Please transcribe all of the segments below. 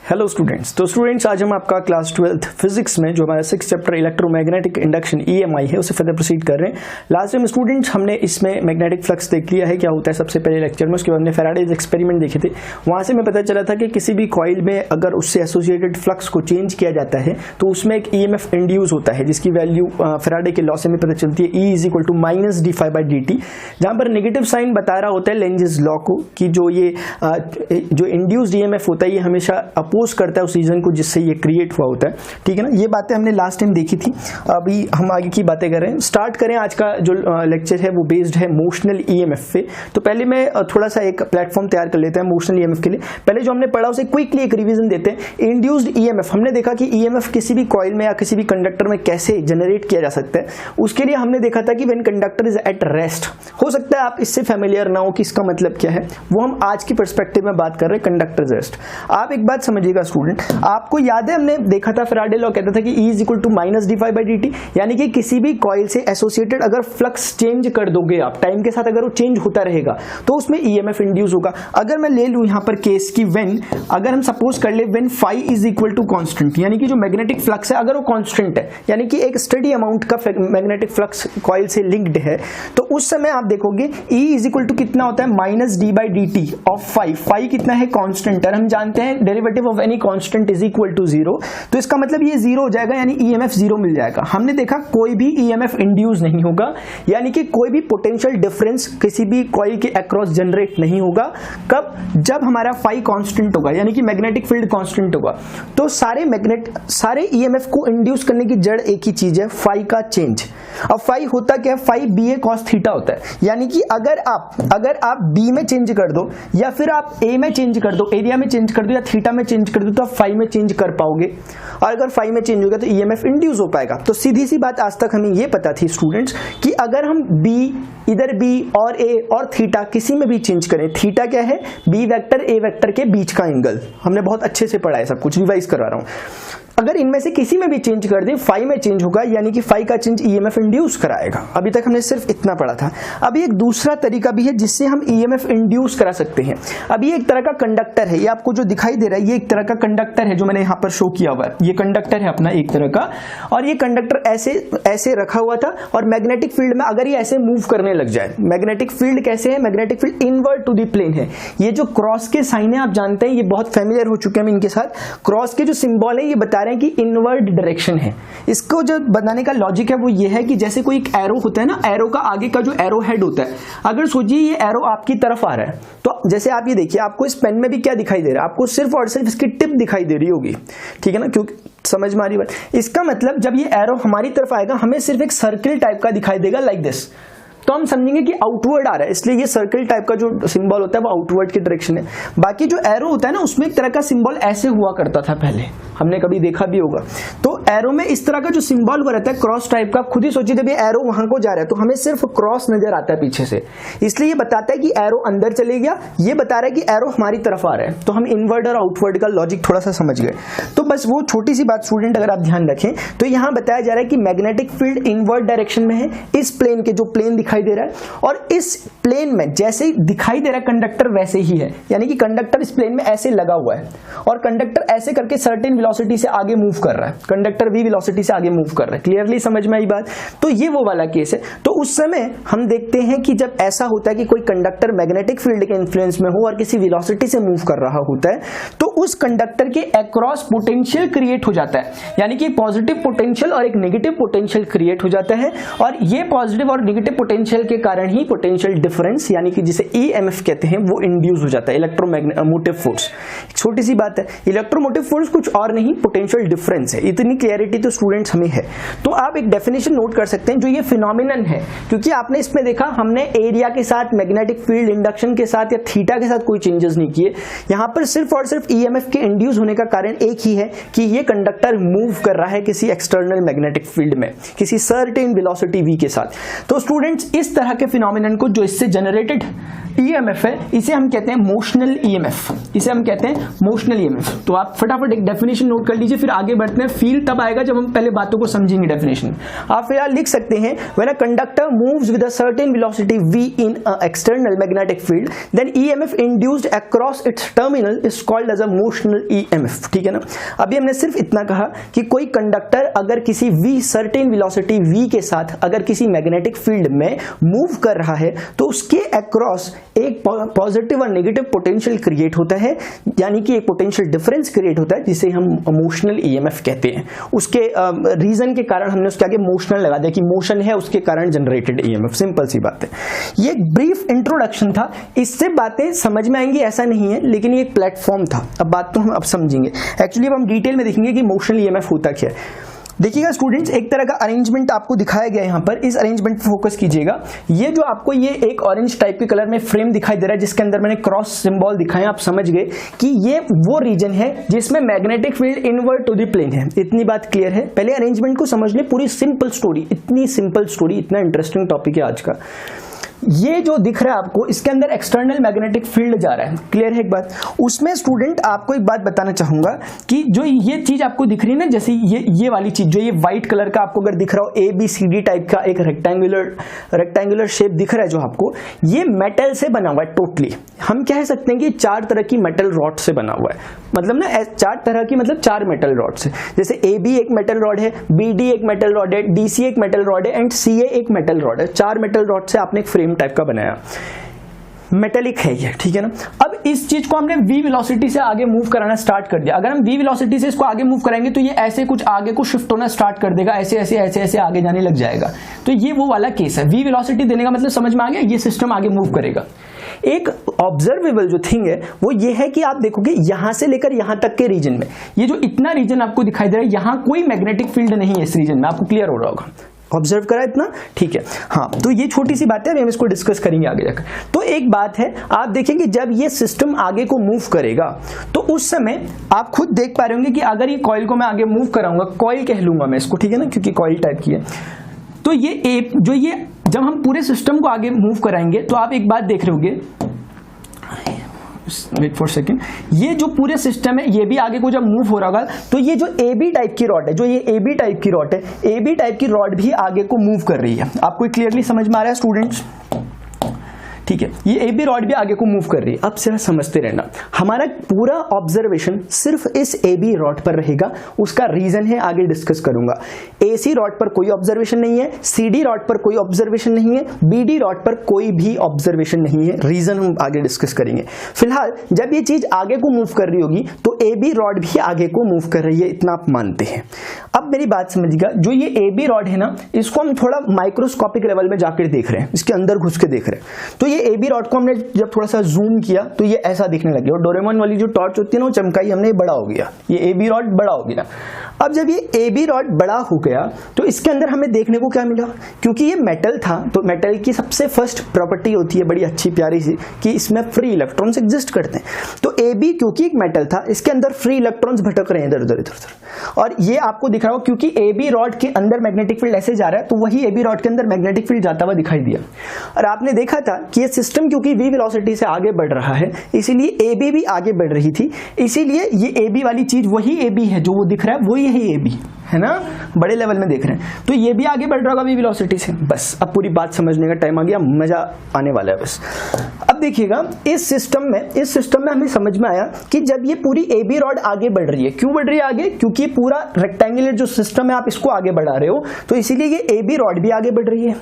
Hello students. तो students आज हम आपका क्लास 12th फिजिक्स में जो हमारा 6 चैप्टर इलेक्ट्रोमैग्नेटिक इंडक्शन EMI है उससे फर्दर प्रोसीड कर रहे हैं। लास्ट टाइम स्टूडेंट्स हमने इसमें मैग्नेटिक फ्लक्स देख लिया है क्या होता है सबसे पहले लेक्चर में। उसके बाद हमने फैराडेज एक्सपेरिमेंट देखे थे। वहां से हमें पता चला था कि किसी भी कॉइल में अगर उससे एसोसिएटेड फ्लक्स को चेंज किया जाता है तो उसमें एक EMF इंड्यूस होता है जिसकी वैल्यू फैराडे के लॉ से हमें पता चलती है E = -dφ/dt, जहां पर नेगेटिव साइन बता रहा होता है लेंजेस लॉ को कि जो इंड्यूस्ड EMF होता है ये हमेशा अपोज करता है उस रीजन को जिससे ये क्रिएट हुआ होता है। ठीक है ना, ये बातें हमने लास्ट टाइम देखी थी। अभी हम आगे की बातें कर रहे हैं। स्टार्ट करें। आज का जो लेक्चर है वो बेस्ड है मोशनल EMF पे। तो पहले मैं थोड़ा सा एक प्लेटफॉर्म तैयार कर लेते हैं मोशनल EMF के लिए। पहले जो हमने पढ़ा उसे क्विकली एक रिवीजन देते हैं। इंड्यूस्ड EMF हमने देखा कि EMF किसी भी कॉइल में या किसी भी कंडक्टर में कैसे जनरेट किया जा सकता है। उसके लिए हमने देखा था कि when conductor is at rest, हो सकता है आप इससे फेमिलियर ना हो कि इसका मतलब क्या है, वो हम आज की पर्सपेक्टिव में बात कर रहे हैं कंडक्टर रेस्ट। आप एक बात समझिएगा स्टूडेंट, आपको याद है हमने देखा था फैराडे लॉ कहता था कि E = -dφ/dt, यानी कि किसी भी कॉइल से एसोसिएटेड अगर फ्लक्स चेंज कर दोगे आप टाइम के साथ, अगर वो चेंज होता रहेगा तो उसमें EMF इंड्यूस होगा। अगर मैं ले लूं यहां पर केस की अगर हम सपोज कर ले व्हेन φ = कांस्टेंट, यानी कि जो मैग्नेटिक फ्लक्स है अगर वो कांस्टेंट है, यानी कि एक स्टडी अमाउंट का मैग्नेटिक फ्लक्स कॉइल से लिंक्ड है, तो उस समय आप देखोगे E = कितना होता है -d/dt ऑफ φ कितना है कांस्टेंट, और हम जानते हैं derivative of any constant is equal to 0, तो इसका मतलब ये 0 हो जाएगा, यानी EMF 0 मिल जाएगा। हमने देखा कोई भी EMF इंड्यूस नहीं होगा, यानी कि कोई भी पोटेंशियल डिफरेंस किसी भी कॉइल के अक्रॉस जनरेट नहीं होगा। कब? जब हमारा φ कांस्टेंट होगा, यानी कि मैग्नेटिक फील्ड कांस्टेंट होगा। तो सारे EMF को इंड्यूस करने की जड़ एक ही चीज है, φ का चेंज। अब φ होता क्या है? φ BA cos थीटा होता है, यानी कि अगर आप B में चेंज कर दो या फिर आप A में चेंज कर दो, एरिया में चेंज कर दो या थीटा में चेंज कर दो, तो आप φ में चेंज कर पाओगे, और अगर φ में चेंज होगा तो EMF इंड्यूस हो पाएगा। तो सीधी सी बात आज तक हमें यह पता थी स्टूडेंट्स कि अगर हम इधर B और A और थीटा किसी में भी चेंज करें, थीटा क्या है? B वेक्टर A वेक्टर के बीच का एंगल। हमने बहुत अच्छे से पढ़ा है, सब कुछ रिवाइज करवा रहा हूं। अगर इनमें से किसी में भी चेंज कर दें, φ में चेंज होगा, यानी कि φ का चेंज EMF इंड्यूस कराएगा। अभी तक हमने सिर्फ इतना पढ़ा था। अभी एक दूसरा तरीका भी है जिससे हम EMF इंड्यूस करा सकते हैं। अभी एक तरह का कंडक्टर है, ये आपको जो दिखाई दे रहा है ये एक तरह का कंडक्टर है जो मैंने यहाँ पर शो किया हुआ है। ये कंडक्टर है अपना एक तरह का, और ये कंडक्टर ऐसे रखा हुआ था, और मैग्नेटिक फील्ड में अगर ये ऐसे मूव करने लग जाए, मैग्नेटिक फील्ड कैसे है? Magnetic field inward to the plane है। ये जो क्रॉस के साइन है आप जानते हैं, ये बहुत फेमिलियर हो चुके हैं हम इनके साथ। क्रॉस के जो सिंबल है ये बता रहे हैं कि इनवर्ड डायरेक्शन है। इसको जो बनाने का लॉजिक है वो ये है कि जैसे कोई एक एरो होता है ना, एरो का आगे का जो एरो हेड होता है, अगर सोचिए ये एरो आपकी तरफ आ रहा है, तो जैसे आप ये देखिए, आपको इस पेन में भी क्या दिखाई दे रहा है? आपको सिर्फ और सिर्फ इसकी टिप दिखाई दे रही होगी। ठीक है ना, क्योंकि समझ में आ रही बात। इसका मतलब जब ये एरो हमारी तरफ आएगा हमें सिर्फ एक सर्किल टाइप का दिखाई देगा, लाइक दिस, तो हम समझेंगे कि आउटवर्ड आ रहा है, इसलिए ये सर्कल टाइप का जो सिंबल होता है वो आउटवर्ड की डायरेक्शन है। बाकी जो एरो होता है ना, उसमें एक तरह का सिंबल ऐसे हुआ करता था पहले, हमने कभी देखा भी होगा। तो एरो में इस तरह का जो सिंबल हुआ रहता है क्रॉस टाइप का, खुद ही सोचिए जब ये एरो वहां को जा रहा है तो हमें सिर्फ क्रॉस नजर आता है पीछे से, इसलिए ये बताता है कि एरो अंदर चले गया, ये बता रहा है कि एरो हमारी तरफ आ रहा है। तो हम इनवर्ड और आउटवर्ड का लॉजिक थोड़ा सा समझ गए। तो बस वो छोटी सी बात स्टूडेंट अगर आप ध्यान रखें, तो यहां बताया जा रहा है कि मैग्नेटिक फील्ड इनवर्ड डायरेक्शन में है, इस प्लेन के जो प्लेन दिखाई दे रहा है, और इस प्लेन में जैसे दिखाई दे रहा है कंडक्टर वैसे ही है, यानी कि कंडक्टर इस प्लेन में ऐसे लगा हुआ है, और कंडक्टर ऐसे करके सर्टेन वेलोसिटी से आगे मूव कर रहा है, कंडक्टर v वेलोसिटी से आगे मूव कर रहा है। क्लियरली समझ में आई बात? तो ये वो वाला केस है। तो उस समय हम देखते हैं कि जब ऐसा होता है कि कोई कंडक्टर मैग्नेटिक फील्ड के इन्फ्लुएंस में हो और किसी वेलोसिटी से मूव कर रहा होता है, तो उस कंडक्टर के अक्रॉस पोटेंशियल क्रिएट हो जाता है, यानी कि पॉजिटिव पोटेंशियल और एक नेगेटिव पोटेंशियल क्रिएट हो जाता है, और ये पॉजिटिव और नेगेटिव पोटेंशियल के कारण ही पोटेंशियल डिफरेंस, यानी कि जिसे EMF कहते हैं, वो इंड्यूस हो जाता है, इलेक्ट्रोमोटिव फोर्स। छोटी सी बात है, इलेक्ट्रोमोटिव फोर्स कुछ और नहीं, पोटेंशियल डिफरेंस है। इतनी क्लियरिटी तो स्टूडेंट्स हमें है। तो आप एक डेफिनेशन नोट कर सकते हैं जो ये फिनोमिनन है, क्योंकि आपने इसमें देखा हमने एरिया के साथ, मैग्नेटिक फील्ड इंडक्शन के साथ या थीटा के साथ कोई चेंजेस नहीं किए। यहां पर सिर्फ और सिर्फ EMF के इंड्यूस होने का कारण एक ही है कि ये कंडक्टर मूव कर रहा है किसी एक्सटर्नल मैग्नेटिक फील्ड में, किसी सर्टेन वेलोसिटी v के साथ। तो स्टूडेंट्स इस तरह के फिनोमिनन को जो इससे जनरेटेड EMF है इसे हम कहते हैं मोशनल EMF, इसे हम कहते हैं मोशनल EMF। तो आप फटाफट एक डेफिनेशन नोट कर लीजिए, फिर आगे बढ़ते हैं। फील तब आएगा जब हम पहले बातों को समझेंगे डेफिनेशन। आप फिलहाल लिख सकते हैं when a conductor moves with a certain velocity v in a external magnetic field then EMF induced across its terminal is called as a motional EMF। ठीक है ना। अभी हमने सिर्फ इतना कहा कि कोई कंडक्टर अगर किसी v सर्टेन वेलोसिटी v के साथ अगर किसी मैग्नेटिक फील्ड में मूव कर रहा है तो उसके अक्रॉस एक पॉजिटिव और नेगेटिव पोटेंशियल क्रिएट होता है, यानी कि एक पोटेंशियल डिफरेंस क्रिएट होता है जिसे हम इमोशनल EMF कहते हैं। उसके रीजन के कारण हमने उसके आगे मोशनल लगा दिया कि मोशन है उसके कारण जनरेटेड EMF। सिंपल सी बात है। ये एक ब्रीफ इंट्रोडक्शन था, इससे बातें समझ में आएंगी ऐसा नहीं है, लेकिन ये एक प्लेटफॉर्म था। अब बात तो हम अब समझेंगे। एक्चुअली अब हम डिटेल में देखेंगे कि मोशनल EMF होता क्या है। देखिएगा स्टूडेंट्स, एक तरह का अरेंजमेंट आपको दिखाया गया है यहाँ पर। इस अरेंजमेंट पे फोकस कीजिएगा। ये जो आपको ये एक ऑरेंज टाइप के कलर में फ्रेम दिखाई दे रहा है जिसके अंदर मैंने क्रॉस सिंबल दिखाए, आप समझ गए कि ये वो रीजन है जिसमें magnetic field inward to the plane है। इतनी बात क्लियर है। पहले अरेंजमेंट को समझ ले, पूरी सिंपल स्टोरी, इतनी सिंपल स्टोरी, इतना इंटरेस्टिंग टॉपिक है आज का। ये जो दिख रहा है आपको, इसके अंदर एक्सटर्नल मैग्नेटिक फील्ड जा रहा है। क्लियर है एक बात। उसमें स्टूडेंट आपको एक बात बताना चाहूंगा कि जो ये चीज आपको दिख रही है ना, जैसे ये वाली चीज, जो ये व्हाइट कलर का आपको अगर दिख रहा हो ABCD टाइप का एक रेक्टेंगुलर शेप दिख रहा है जो आपको, ये मेटल से बना हुआ है टोटली। हम कह सकते हैं कि 4 तरह की मेटल रॉड से बना हुआ है। मतलब ना 4 तरह की, मतलब 4 मेटल रॉड से। जैसे AB एक मेटल रॉड है, BD एक मेटल रॉड है, DC एक मेटल रॉड है एंड CA एक मेटल रॉड है। 4 मेटल रॉड से आपने एक फ्रेम टाइप का बनाया, मेटेलिक है ये। ठीक है ना। अब इस चीज को हमने v वेलोसिटी से आगे मूव कराना स्टार्ट कर दिया। अगर हम v वेलोसिटी से इसको आगे मूव कराएंगे तो ये ऐसे कुछ आगे को शिफ्ट होना स्टार्ट कर देगा, ऐसे ऐसे ऐसे ऐसे आगे जाने लग जाएगा। तो ये वो वाला केस है। v वेलोसिटी देने का मतलब समझ में आ गया, ये सिस्टम आगे मूव करेगा। एक ऑब्जर्वेबल जो थिंग है वो ये है कि आप देखोगे यहां से लेकर यहां तक के रीजन में, ये जो इतना रीजन आपको दिखाई दे रहा है, यहां कोई मैग्नेटिक फील्ड नहीं है इस रीजन में। आपको क्लियर हो रहा होगा। ऑब्जर्व करा इतना, ठीक है। हाँ, तो ये छोटी सी बात है, अभी हम इसको डिस्कस करेंगे आगे जाकर। तो एक बात है, आप देखेंगे जब ये सिस्टम आगे को मूव करेगा तो उस समय आप खुद देख पा रहे होंगे कि अगर ये कॉइल को मैं आगे मूव कराऊंगा, कॉइल कह लूंगा मैं इसको, ठीक है ना, क्योंकि कॉइल टाइप की है। तो ये जब हम पूरे सिस्टम को आगे मूव कराएंगे तो आप एक बात देख रहे होंगे, वेट फॉर सेकेंड, ये जो पूरे सिस्टम है ये भी आगे को जब मूव हो रहा होगा तो ये जो AB टाइप की रॉड है, जो ये AB टाइप की रॉड है, AB टाइप की रॉड भी आगे को मूव कर रही है। आपको क्लियरली समझ में आ रहा है स्टूडेंट्स? ठीक है, ये AB रॉड भी आगे को मूव कर रही है। अब सिर्फ समझते रहना, हमारा पूरा ऑब्जर्वेशन सिर्फ इस AB रॉड पर रहेगा। उसका रीजन है आगे डिस्कस करूंगा। AC रॉड पर कोई ऑब्जर्वेशन नहीं है, CD रॉड पर कोई ऑब्जर्वेशन नहीं है, BD रॉड पर कोई भी ऑब्जर्वेशन नहीं है। रीजन हम आगे डिस्कस करेंगे। फिलहाल जब ये चीज आगे को मूव कर रही होगी तो AB रॉड भी आगे को मूव कर रही है, इतना आप मानते हैं। अब मेरी बात समझिएगा, जो ये AB रॉड है ना, इसको हम थोड़ा माइक्रोस्कोपिक लेवल में जाकर देख रहे हैं, इसके अंदर घुस के देख रहे हैं। तो ये AB रॉड को हमने जब थोड़ा सा जूम किया तो ये ऐसा दिखने लगे, और डोरेमोन वाली जो टॉर्च होती है ना, वो चमकाई हमने, बड़ा हो गया, ये AB रॉड बड़ा हो गया। अब जब ये AB रॉड बड़ा हो गया तो इसके अंदर हमें देखने को क्या मिला, क्योंकि ये मेटल था तो मेटल की सबसे फर्स्ट प्रॉपर्टी होती है बड़ी अच्छी प्यारी सी कि इसमें फ्री इलेक्ट्रॉन्स एग्जिस्ट करते हैं। तो AB क्योंकि एक मेटल था, इसके अंदर फ्री इलेक्ट्रॉन्स भटक रहे हैं इधर उधर इधर उधर, और ये आपको दिख रहा हो क्योंकि AB रॉड के अंदर मैग्नेटिक फील्ड ऐसे जा रहा है, तो वही AB रॉड के अंदर मैग्नेटिक फील्ड जाता हुआ दिखाई दिया। और आपने देखा था कि ये सिस्टम क्योंकि v वेलोसिटी से आगे बढ़ रहा है, इसीलिए AB भी आगे बढ़ रही थी, इसीलिए ये AB वाली चीज वही AB है जो वो दिख रहा है, वही है AB, है ना, बड़े लेवल में देख रहे हैं। तो ये भी आगे बढ़ रहा होगा v वेलोसिटी से। बस अब पूरी बात समझने का टाइम आ गया, मजा आने वाला है बस। अब देखिएगा इस सिस्टम में हमें समझ में आया कि जब ये पूरी AB रॉड आगे बढ़ रही है, क्यों बढ़ रही है आगे, क्योंकि पूरा रेक्टेंगुलर जो सिस्टम है आप इसको आगे बढ़ा रहे हो, तो इसीलिए ये AB रॉड भी आगे बढ़ रही है।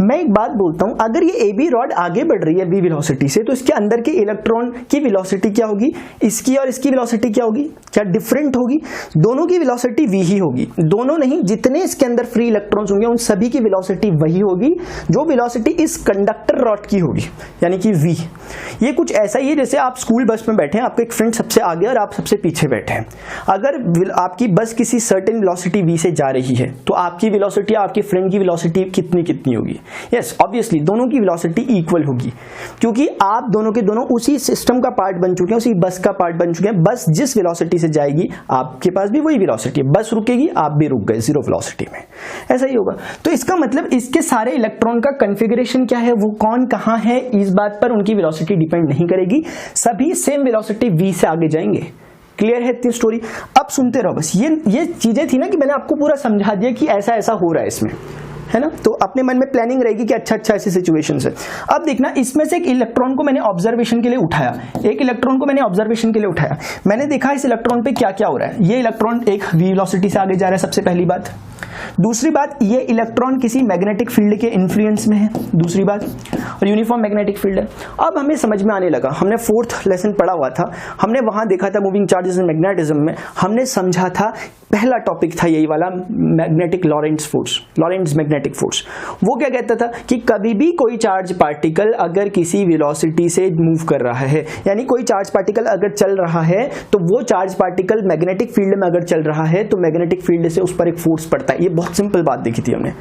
मैं एक बात बोलता हूं, अगर ये AB रॉड आगे बढ़ रही है v वेलोसिटी से, तो इसके अंदर के इलेक्ट्रॉन की वेलोसिटी क्या होगी, इसकी और इसकी वेलोसिटी क्या होगी, क्या डिफरेंट होगी? दोनों की वेलोसिटी v ही होगी। दोनों नहीं, जितने इसके अंदर फ्री इलेक्ट्रॉन्स होंगे उन सभी की वेलोसिटी वही होगी जो वेलोसिटी इस कंडक्टर रॉड की होगी, यानी कि v। ये कुछ ऐसा ही है जैसे आप स्कूल बस में बैठे हैं, आपका एक फ्रेंड सबसे आगे और आप सबसे पीछे बैठे हैं। अगर आपकी बस किसी सर्टेन वेलोसिटी v से जा रही है तो आपकी वेलोसिटी आपके फ्रेंड की वेलोसिटी कितनी होगी? यस, ऑब्वियसली दोनों की वेलोसिटी इक्वल होगी, क्योंकि आप दोनों के दोनों उसी सिस्टम का पार्ट बन चुके हैं, उसी बस का पार्ट बन चुके हैं। बस जिस वेलोसिटी से जाएगी आपके पास भी वही वेलोसिटी है, बस रुकेगी आप भी रुक गए जीरो वेलोसिटी में, ऐसा ही होगा। तो इसका मतलब इसके सारे इलेक्ट्रॉन का कॉन्फ़िगरेशन क्या है, वो कौन कहां है, इस बात पर उनकी वेलोसिटी डिपेंड नहीं करेगी, सभी सेम वेलोसिटी v से आगे जाएंगे। क्लियर है इतनी स्टोरी? अब सुनते रहो बस। ये चीजें थी ना कि मैंने आपको पूरा समझा दिया कि ऐसा ऐसा हो रहा है इसमें, है ना, तो अपने मन में प्लानिंग रहेगी कि अच्छा ऐसी सिचुएशन है। अब देखना, इसमें से एक इलेक्ट्रॉन को मैंने ऑब्जर्वेशन के लिए उठाया, मैंने देखा इस इलेक्ट्रॉन पे क्या क्या हो रहा है। ये इलेक्ट्रॉन एक v वेलोसिटी से आगे जा रहा है, सबसे पहली बात। दूसरी बात, ये इलेक्ट्रॉन किसी मैग्नेटिक फील्ड के इन्फ्लुएंस में है, दूसरी बात, और यूनिफॉर्म मैग्नेटिक फील्ड है। अब हमें समझ में आने लगा, हमने 4th लेसन पढ़ा हुआ था, हमने वहां देखा था मूविंग चार्जेस एंड मैग्नेटिज्म में, हमने समझा था, पहला टॉपिक था यही वाला, मैग्नेटिक लॉरेंट्ज मैग्नेटिक फोर्स। वो क्या कहता था कि कभी भी कोई चार्ज पार्टिकल अगर किसी वेलोसिटी से मूव कर रहा है, यानी कोई चार्ज पार्टिकल अगर चल रहा है, तो वो चार्ज पार्टिकल मैग्नेटिक फील्ड में अगर चल रहा है तो मैग्नेटिक फील्ड से उस पर एक फोर्स पड़ता है। ये बहुत सिंपल बात देखी थी हमने।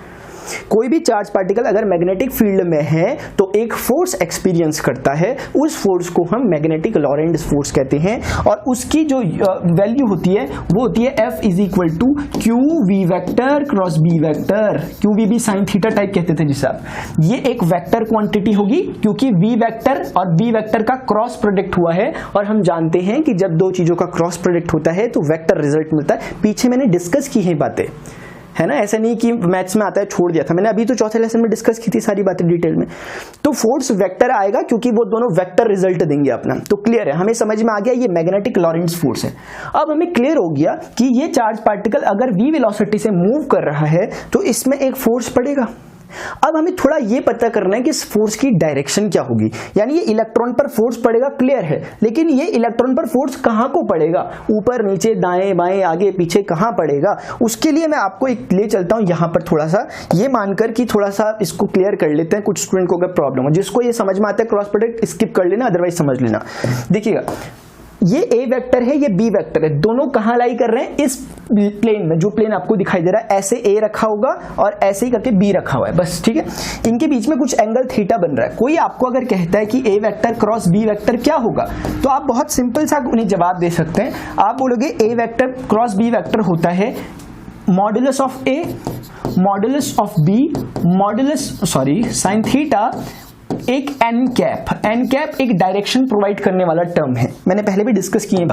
कोई भी चार्ज पार्टिकल अगर मैग्नेटिक फील्ड में है तो एक फोर्स एक्सपीरियंस करता है, उस फोर्स को हम मैग्नेटिक लॉरेंट्ज फोर्स कहते हैं, और उसकी जो वैल्यू होती है वो होती है F is equal to Q V vector cross B vector, Q V B sine theta type कहते थे जिसे आप। ये एक वेक्टर क्वांटिटी होगी क्योंकि वी वैक्टर और बी वैक्टर का क्रॉस प्रोडक्ट हुआ है, और हम जानते हैं कि जब दो चीजों का क्रॉस प्रोडक्ट होता है तो वेक्टर रिजल्ट मिलता है। पीछे मैंने डिस्कस की है बातें, है ना, ऐसा नहीं कि मैथ्स में आता है छोड़ दिया था, मैंने अभी तो चौथे लेसन में डिस्कस की थी सारी बातें डिटेल में। तो फोर्स वेक्टर आएगा क्योंकि वो दोनों वेक्टर रिजल्ट देंगे अपना। तो क्लियर है, हमें समझ में आ गया ये मैग्नेटिक लॉरेंट्ज फोर्स है। अब हमें क्लियर हो गया कि ये चार्ज पार्टिकल अगर v वेलोसिटी से मूव कर रहा है तो इसमें एक फोर्स पड़ेगा। अब हमें थोड़ा ये पता करना है कि इस फोर्स की डायरेक्शन क्या होगी, यानी ये इलेक्ट्रॉन पर फोर्स पड़ेगा, क्लियर है, लेकिन ये इलेक्ट्रॉन पर फोर्स कहां को पड़ेगा, ऊपर नीचे दाएं बाएं आगे पीछे कहां पड़ेगा, उसके लिए मैं आपको एक ले चलता हूं यहां पर थोड़ा सा, ये मानकर कि थोड़ा सा इसको क्लियर कर लेते हैं। कुछ स्टूडेंट को अगर प्रॉब्लम हो, जिसको ये समझ में आता है क्रॉस प्रोडक्ट स्किप कर लेना, अदरवाइज समझ लेना। देखिएगा, ये A वेक्टर है, ये B वेक्टर है, दोनों कहां लाई कर रहे हैं, इस प्लेन में, जो प्लेन आपको दिखाई दे रहा है, ऐसे A रखा होगा और ऐसे ही करके B रखा हुआ है, बस ठीक है। इनके बीच में कुछ एंगल थीटा बन रहा है। कोई आपको अगर कहता है कि A vector cross B vector क्या होगा, तो आप बहुत सिंपल सा उन्हें जवाब दे सकते हैं। आप बोलोगे A vector cross B vector होता है modulus of A modulus of B sine theta एक एन कैप एक डायरेक्शन प्रोवाइड करने वाला टर्म है। मैंने पहले भी डिस्कस किए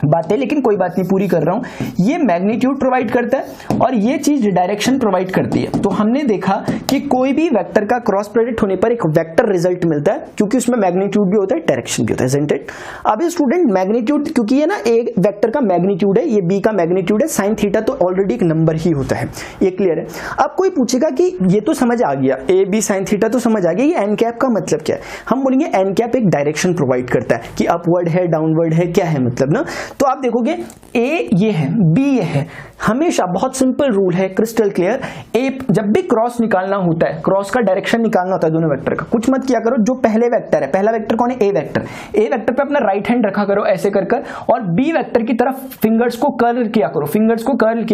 बातें, लेकिन कोई बात नहीं, पूरी कर रहा हूं। ये मैग्नीट्यूड प्रोवाइड करता है और ये चीज डायरेक्शन प्रोवाइड करती है। तो हमने देखा कि कोई भी वेक्टर का क्रॉस प्रोडक्ट होने पर एक वेक्टर रिजल्ट मिलता है, क्योंकि उसमें मैग्नीट्यूड भी होता है, डायरेक्शन भी होता है, isn't it? अब स्टूडेंट मैग्नीट्यूड, क्योंकि ये ना एक वेक्टर का मैग्नीट्यूड है, ये बी का मैग्नीट्यूड है, साइन थीटा तो ऑलरेडी एक नंबर ही होता है, ये क्लियर है। अब कोई पूछेगा कि ये तो समझ आ गया, ए बी साइन थीटा तो समझ आ गया, ये एन कैप का मतलब क्या है? हम बोलेंगे एन कैप एक डायरेक्शन प्रोवाइड करता है कि अपवर्ड है, डाउनवर्ड है, क्या है मतलब ना। तो आप देखोगे ए ये है, बी ये है, हमेशा बहुत सिंपल रूल है, क्रिस्टल क्लियर। ए जब भी क्रॉस निकालना होता है, क्रॉस का डायरेक्शन निकालना होता है दोनों वेक्टर का, कुछ मत किया करो, जो पहले वेक्टर है, पहला वेक्टर कौन है, ए वेक्टर, ए वेक्टर पे अपना राइट हैंड रखा करो ऐसे कर कर, और बी वेक्टर की तरफ फिंगर्स को कर्ल किया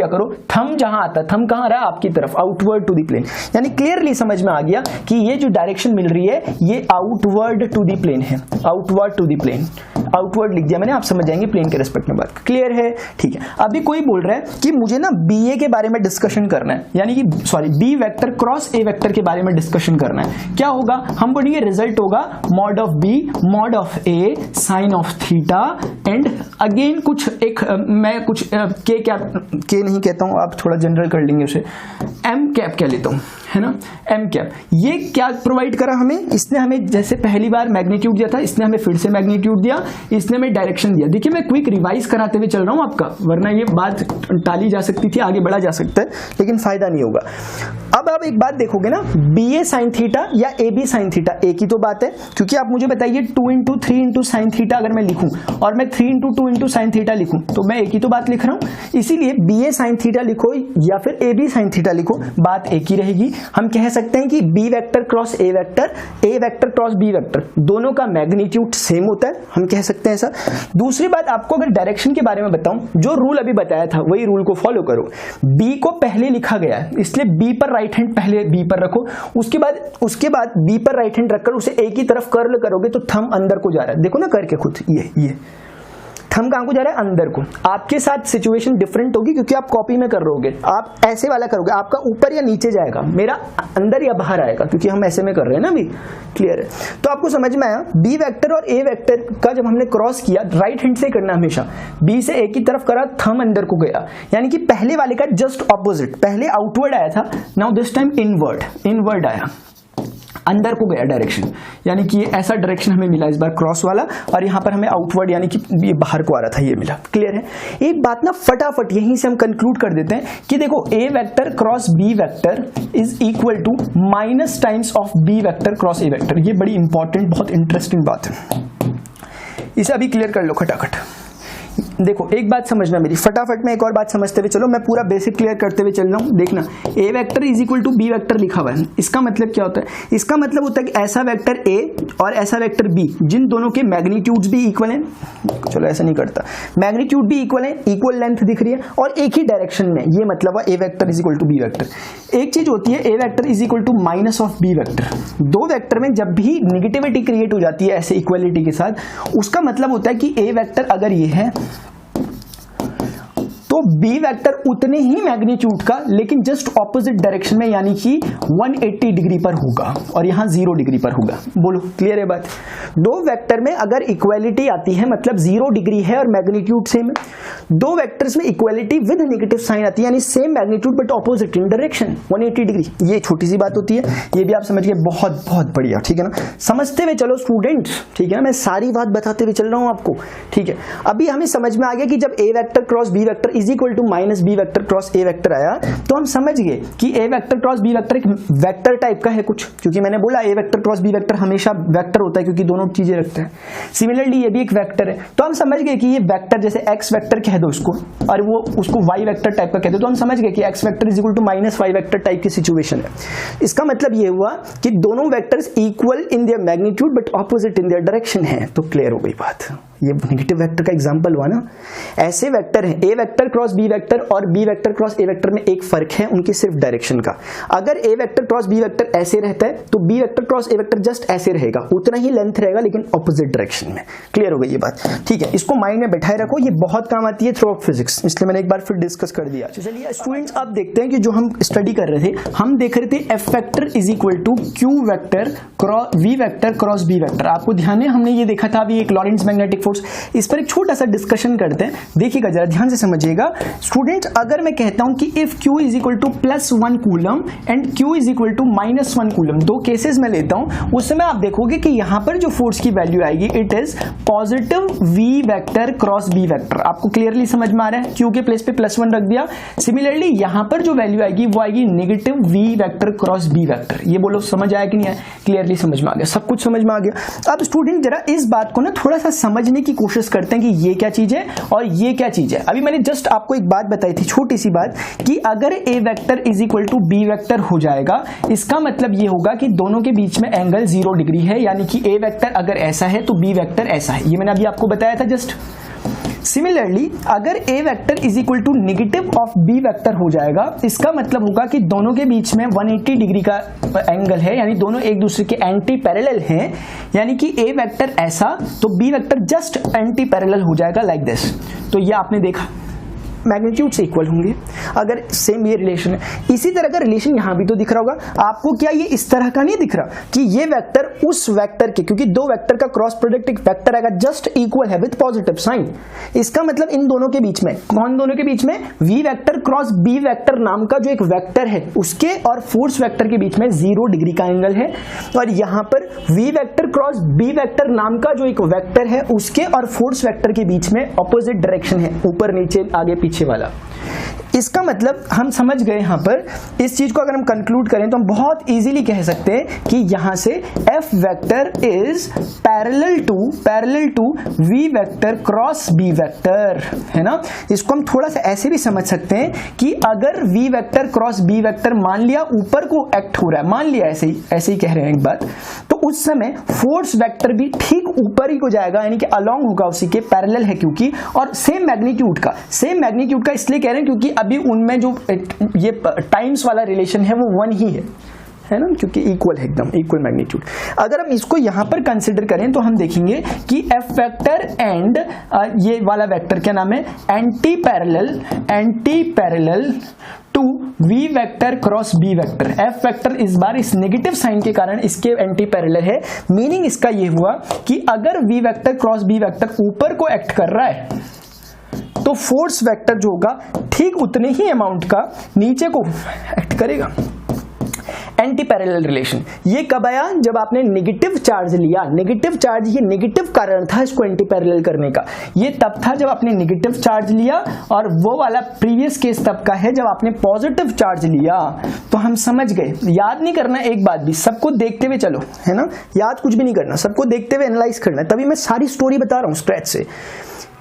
करो, थंब जहां आता है, थंब कहां रहा, आपकी तरफ, आउटवर्ड टू द प्लेन। यानी क्लियरली समझ में आ गया कि ये जो डायरेक्शन मिल रही है ये आउटवर्ड टू द प्लेन है, outward to the plane, outward लिख दिया मैंने, आप समझ जाएंगे प्लेन के रिस्पेक्ट में बात, क्लियर है, ठीक है। अभी कोई बोल रहा है कि मुझे ना बीए के बारे में डिस्कशन करना है, यानी कि B vector cross A vector के बारे में डिस्कशन करना है। क्या होगा, हम बोलेंगे रिजल्ट होगा mod of B mod of A sine of theta and again कुछ एक मैं कुछ के नहीं कहता हूं, आप थोड़ा जनरल कर लेंगे उसे, एम कैप कह लेता हूं, है ना, एम कैप। ये क्या प्रोवाइड करा हमें, इसने हमें जैसे पहली बार मैग्नीट्यूड दिया था, इसने हमें फिर से मैग्नीट्यूड दिया, इसने हमें डायरेक्शन दिया। देखिए मैं क्विक रिवाइज कराते हुए चल रहा हूं आपका, वरना ये बात टाली जा सकती थी, आगे बढ़ा जा सकता है, लेकिन फायदा नहीं होगा। अब आप एक बात देखोगे ना, बी ए साइन थीटा या ए बी साइन थीटा एक ही तो बात है, क्योंकि आप मुझे बताइए 2 इंटू 3 इंटू साइन थीटा अगर मैं लिखूं और मैं 3 इंटू 2 इंटू साइन थीटा लिखूं तो मैं एक ही तो बात लिख रहा हूं। इसीलिए बी ए साइन थीटा लिखो या फिर ए बी साइन थीटा लिखो, बात एक ही रहेगी। हम कह सकते हैं कि B vector cross A vector cross B vector दोनों का मैग्नीट्यूड सेम होता है, हम कह सकते हैं ऐसा। दूसरी बात, आपको अगर डायरेक्शन के बारे में बताऊं, जो रूल अभी बताया था वही रूल को फॉलो करो। बी को पहले लिखा गया है, इसलिए बी पर राइट हैंड पहले बी पर रखो, उसके बाद बी पर राइट हैंड रखकर उसे ए की तरफ कर्ल करोगे तो थंब अंदर को जा रहा है, देखो ना करके खुद, ये थंब कहां को जा रहा है, अंदर को। आपके साथ सिचुएशन डिफरेंट होगी क्योंकि आप कॉपी में कर रहोगे, आप ऐसे वाला करोगे, आपका ऊपर या नीचे जाएगा, मेरा अंदर या बाहर आएगा, क्योंकि हम ऐसे में कर रहे हैं ना अभी, क्लियर है। तो आपको समझ में आया, बी वेक्टर और ए वेक्टर का जब हमने क्रॉस किया, राइट हैंड से करना हमेशा, बी से ए की तरफ करा, थंब अंदर को गया, यानी कि पहले वाले का जस्ट ऑपोजिट, पहले आउटवर्ड आया था, नाउ दिस टाइम इनवर्ड आया, अंदर को गया डायरेक्शन, यानी कि ऐसा डायरेक्शन हमें मिला इस बार क्रॉस वाला, और यहां पर हमें आउटवर्ड यानी कि ये बाहर को आ रहा था, ये मिला, क्लियर है। एक बात ना फटाफट यहीं से हम कंक्लूड कर देते हैं कि देखो A vector cross B vector is equal to minus times of B vector cross A vector. ये बड़ी इंपॉर्टेंट, बहुत इंटरेस्टिंग बात है, इसे अभी क्लियर कर लो खटाखट। देखो एक बात समझना मेरी, फटाफट में एक और बात समझते हुए चलो, मैं पूरा बेसिक क्लियर करते हुए चल रहा हूं। देखना, A vector is equal to B vector लिखा हुआ है, इसका मतलब क्या होता है? इसका मतलब होता है कि ऐसा वेक्टर ए और ऐसा वेक्टर बी, जिन दोनों के मैग्नीट्यूड्स भी इक्वल हैं, चलो ऐसा नहीं करता, मैग्नीट्यूड भी इक्वल है, इक्वल लेंथ दिख रही है और एक ही डायरेक्शन में, ये मतलब है A vector is equal to B vector. एक चीज होती है A vector is equal to minus of B vector. दो वेक्टर में जब भी निगेटिविटी क्रिएट हो जाती है ऐसे इक्वलिटी के साथ, उसका मतलब होता है कि ए वेक्टर अगर ये है तो बी वेक्टर उतने ही मैग्नीट्यूड का लेकिन जस्ट ऑपोजिट डायरेक्शन में, यानी कि 180 डिग्री पर होगा और यहां 0 डिग्री पर होगा। बोलो क्लियर है बात? दो वेक्टर में अगर इक्वालिटी आती है मतलब 0 डिग्री है और मैग्नीट्यूड सेम है, दो वेक्टर्स में इक्वालिटी विद नेगेटिव साइन आती है, यानी same magnitude but opposite in direction 180 degree. ये छोटी सी बात होती है, ये भी आप समझ गए, बहुत बहुत बढ़िया, ठीक है ना। समझते हुए चलो स्टूडेंट्स, ठीक है ना, मैं सारी बात बताते हुए चल रहा हूं आपको, ठीक है। अभी हमें समझ में आ गया कि जब A vector cross B vector is equal to minus B vector cross A vector आया, तो हम समझ गए कि A vector cross B vector एक वेक्टर टाइप का है कुछ, क्योंकि मैंने बोला A vector cross B vector हमेशा वेक्टर होता है क्योंकि दोनों चीजें रखते हैं। सिमिलरली ये भी एक वेक्टर है, तो हम समझ गए कि ये वेक्टर, जैसे एक्स वेक्टर कह दो उसको और वो उसको वाई वेक्टर टाइप का कह दो, तो हम समझ गए कि X vector is equal to minus Y vector type की सिचुएशन है। इसका मतलब ये हुआ कि दोनों vectors equal in their magnitude but opposite in their direction है। तो क्लियर हो गई बात, ये नेगेटिव वेक्टर का एग्जांपल हुआ ना। ऐसे वेक्टर हैं, A vector cross B vector और B vector cross A vector में एक फर्क है उनके सिर्फ डायरेक्शन का। अगर A vector cross B vector ऐसे रहता है तो B vector cross A vector just ऐसे रहेगा, उतना ही लेंथ रहेगा लेकिन ऑपोजिट डायरेक्शन में। क्लियर हो गई ये बात? ठीक है, इसको माइंड में बैठाए रखो, ये बहुत काम आती है थ्रू आउट फिजिक्स, इसलिए मैंने एक बार फिर डिस्कस कर दिया। चलिए स्टूडेंट्स, अब देखते हैं कि जो हम स्टडी कर रहे थे, हम देख रहे थे F vector is equal to Q vector cross V vector cross B vector. आपको ध्यान है, हमने ये देखा था अभी एक लॉरेंट्ज मैग्नेटिक फोर्स, इस पर एक छोटा सा डिस्कशन करते हैं। देखिएगा जरा ध्यान से समझिएगा स्टूडेंट्स, अगर मैं कहता हूं कि if Q is equal to +1 coulomb and Q is equal to -1 coulomb, दो केसेस में लेता हूं, उस समय आप देखोगे कि यहां पर जो फोर्स की वैल्यू आएगी it is positive V vector cross B vector. आपको क्लियरली समझ में आ रहा है? Q के प्लेस पे +1 रख दिया। सिमिलरली यहां पर जो वैल्यू आएगी वो आएगी negative V vector cross B vector. ये बोलो समझ आया कि नहीं आया? क्लियरली समझ में आ गया, सब कुछ समझ में आ गया। अब स्टूडेंट जरा इस बात को ना थोड़ा सा समझने की कोशिश करते हैं कि ये क्या चीज है और ये क्या चीज है। अभी मैंने जस्ट आपको एक बात बताई थी, छोटी सी बात, कि अगर A vector is equal to B vector हो जाएगा, इसका मतलब ये होगा कि दोनों के बीच में एंगल 0 डिग्री है, यानी कि ए वेक्टर अगर ऐसा है तो बी वेक्टर ऐसा है। ये मैंने अभी आपको बताया था जस्ट। सिमिलरली अगर A vector is equal to negative of B vector हो जाएगा, इसका मतलब होगा कि दोनों के बीच में 180 डिग्री का एंगल है, यानी दोनों एक दूसरे के एंटी पैरेलल हैं, यानी कि ए वेक्टर ऐसा तो B vector just anti parallel हो जाएगा लाइक दिस। तो ये आपने देखा मैग्नीट्यूड से इक्वल होंगे अगर सेम ये रिलेशन है। इसी तरह का रिलेशन यहां भी तो दिख रहा होगा आपको। क्या ये इस तरह का नहीं दिख रहा कि ये वेक्टर उस वेक्टर के, क्योंकि दो वेक्टर का क्रॉस प्रोडक्ट एक वेक्टर आएगा जस्ट इक्वल है विद पॉजिटिव साइन। इसका मतलब इन दोनों के बीच में, कौन दोनों के बीच में? V vector cross B vector नाम का जो एक वेक्टर है उसके और फोर्स वेक्टर के बीच में 0 डिग्री का एंगल है, और यहां पर V vector cross B vector नाम का जो एक वेक्टर है उसके और फोर्स वेक्टर के बीच में ऑपोजिट डायरेक्शन है, ऊपर नीचे आगे पीछे वाला। इसका मतलब हम समझ गए यहाँ पर। इस चीज को अगर हम कंक्लूड करें तो हम बहुत इजीली कह सकते हैं कि यहां से F vector is parallel to V vector cross B vector, है ना। इसको हम थोड़ा सा ऐसे भी समझ सकते हैं कि अगर V vector cross B vector मान लिया ऊपर को एक्ट हो रहा है, मान लिया ऐसे ही कह रहे हैं एक बात, तो उस समय फोर्स वेक्टर भी ठीक ऊपर ही को जाएगा, यानी कि अलोंग होगा, उसी के पैरेलल है क्योंकि, और सेम मैग्नीट्यूड का इसलिए कह रहे हैं क्योंकि अभी उनमें जो ये टाइम्स वाला रिलेशन है वो 1 ही है ना, क्योंकि इक्वल है, एकदम इक्वल मैग्नीट्यूड। अगर हम इसको यहां पर कंसिडर करें तो हम देखेंगे कि F वेक्टर एंड ये वाला वेक्टर क्या नाम है, anti parallel to V vector cross B vector. F vector इस बार इस नेगेटिव साइन के कारण इसके एंटी पैरेलल है, मीनिंग इसका ये हुआ कि अगर V vector cross B vector ऊपर को एक्ट कर रहा है तो फोर्स वेक्टर जो होगा ठीक उतने ही अमाउंट का नीचे को एक्ट करेगा। एंटी पैरेलल रिलेशन ये कब आया, जब आपने नेगेटिव चार्ज लिया। नेगेटिव चार्ज, ये नेगेटिव कारण था इसको एंटी पैरेलल करने का, ये तब था जब आपने नेगेटिव चार्ज लिया, और वो वाला प्रीवियस केस तब का है जब आपने पॉजिटिव चार्ज लिया। तो हम समझ गए, याद नहीं करना एक बात भी, सबको देखते हुए चलो, है ना, याद कुछ भी नहीं करना, सबको देखते हुए एनालाइज करना है, तभी मैं सारी स्टोरी बता रहा हूं स्क्रैच से।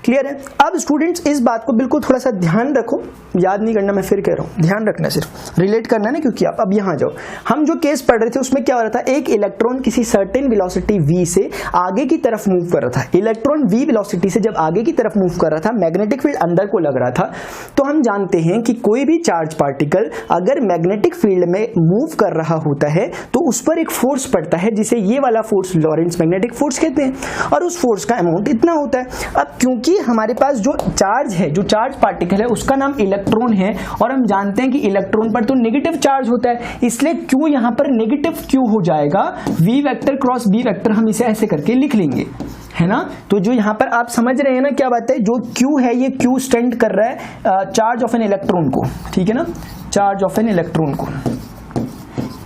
क्लियर है। अब स्टूडेंट्स इस बात को बिल्कुल थोड़ा सा ध्यान रखो, याद नहीं करना, मैं फिर कह रहा हूं, ध्यान रखना, सिर्फ रिलेट करना है ना, क्योंकि आप अब यहां जाओ। हम जो केस पढ़ रहे थे उसमें क्या हो रहा था, एक इलेक्ट्रॉन किसी सर्टेन वेलोसिटी v से आगे की तरफ मूव कर रहा था। इलेक्ट्रॉन v वेलोसिटी से जब आगे की तरफ मूव कर रहा था, मैग्नेटिक फील्ड अंदर को लग रहा था। तो हम जानते हैं कि कोई भी चार्ज पार्टिकल अगर मैग्नेटिक फील्ड में मूव कर रहा होता है तो उस पर एक फोर्स पड़ता है, जिसे ये वाला फोर्स लॉरेंट्ज मैग्नेटिक फोर्स कहते हैं, और उस फोर्स का अमाउंट इतना होता है। अब क्योंकि हमारे पास जो चार्ज है, जो चार्ज पार्टिकल है, उसका नाम इलेक्ट्रॉन है, और हम जानते हैं कि इलेक्ट्रॉन पर तो नेगेटिव चार्ज होता है, इसलिए क्यू यहां पर नेगेटिव क्यू हो जाएगा। V vector cross B vector हम इसे ऐसे करके लिख लेंगे, है ना। तो जो यहां पर आप समझ रहे हैं ना क्या बात है, जो Q है ये Q स्टैंड कर रहा है चार्ज ऑफ एन इलेक्ट्रॉन को, ठीक है ना, चार्ज ऑफ एन इलेक्ट्रॉन को,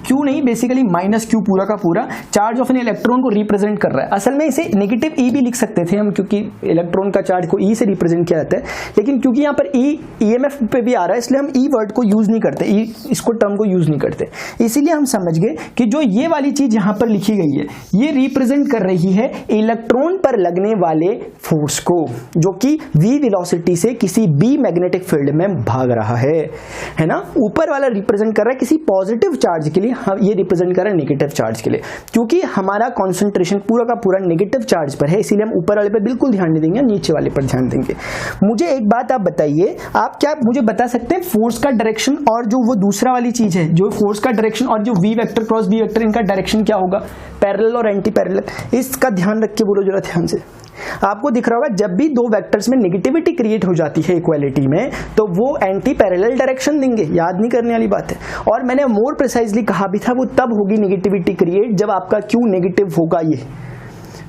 क्यू नहीं, बेसिकली माइनस क्यू पूरा का पूरा चार्ज ऑफ एन इलेक्ट्रॉन को रिप्रेजेंट कर रहा है। असल में इसे नेगेटिव ई भी लिख सकते थे हम, क्योंकि इलेक्ट्रॉन का चार्ज को ई से रिप्रेजेंट किया जाता है, लेकिन क्योंकि यहाँ पर ई ईएमएफ पे भी आ रहा है, इसलिए हम ई वर्ड को यूज नहीं करते, इसको टर्म को यूज नहीं करते। इसीलिए हम समझ गए कि जो ये वाली चीज यहाँ पर लिखी गई है, ये रिप्रेजेंट कर रही है इलेक्ट्रॉन पर लगने वाले फोर्स को, जो कि v वेलोसिटी से किसी b मैग्नेटिक फील्ड में भाग रहा है ना। ऊपर वाला रिप्रेजेंट कर रहा है किसी पॉजिटिव चार्ज के लिए, ये रिप्रेजेंट कर रहा है नेगेटिव चार्ज के लिए। क्योंकि हमारा कंसंट्रेशन पूरा का पूरा नेगेटिव चार्ज पर है, इसीलिए हम ऊपर वाले पे बिल्कुल ध्यान नहीं देंगे, नीचे वाले पर ध्यान देंगे। मुझे एक बात आप बताइए, आप क्या मुझे बता सकते हैं फोर्स का डायरेक्शन और जो वो दूसरा वाली चीज है, जो फोर्स का डायरेक्शन और जो V vector cross B vector, इनका डायरेक्शन क्या होगा, पैरेलल और एंटी पैरेलल। इसका ध्यान रख के बोलो जरा ध्यान से। आपको दिख रहा होगा जब भी दो वेक्टर्स में नेगेटिविटी क्रिएट हो जाती है इक्वालिटी में, तो वो एंटी पैरेलल डायरेक्शन देंगे, याद नहीं करने वाली बात है। और मैंने मोर प्रिसाइजली कहा भी था, वो तब होगी नेगेटिविटी क्रिएट जब आपका Q नेगेटिव होगा, ये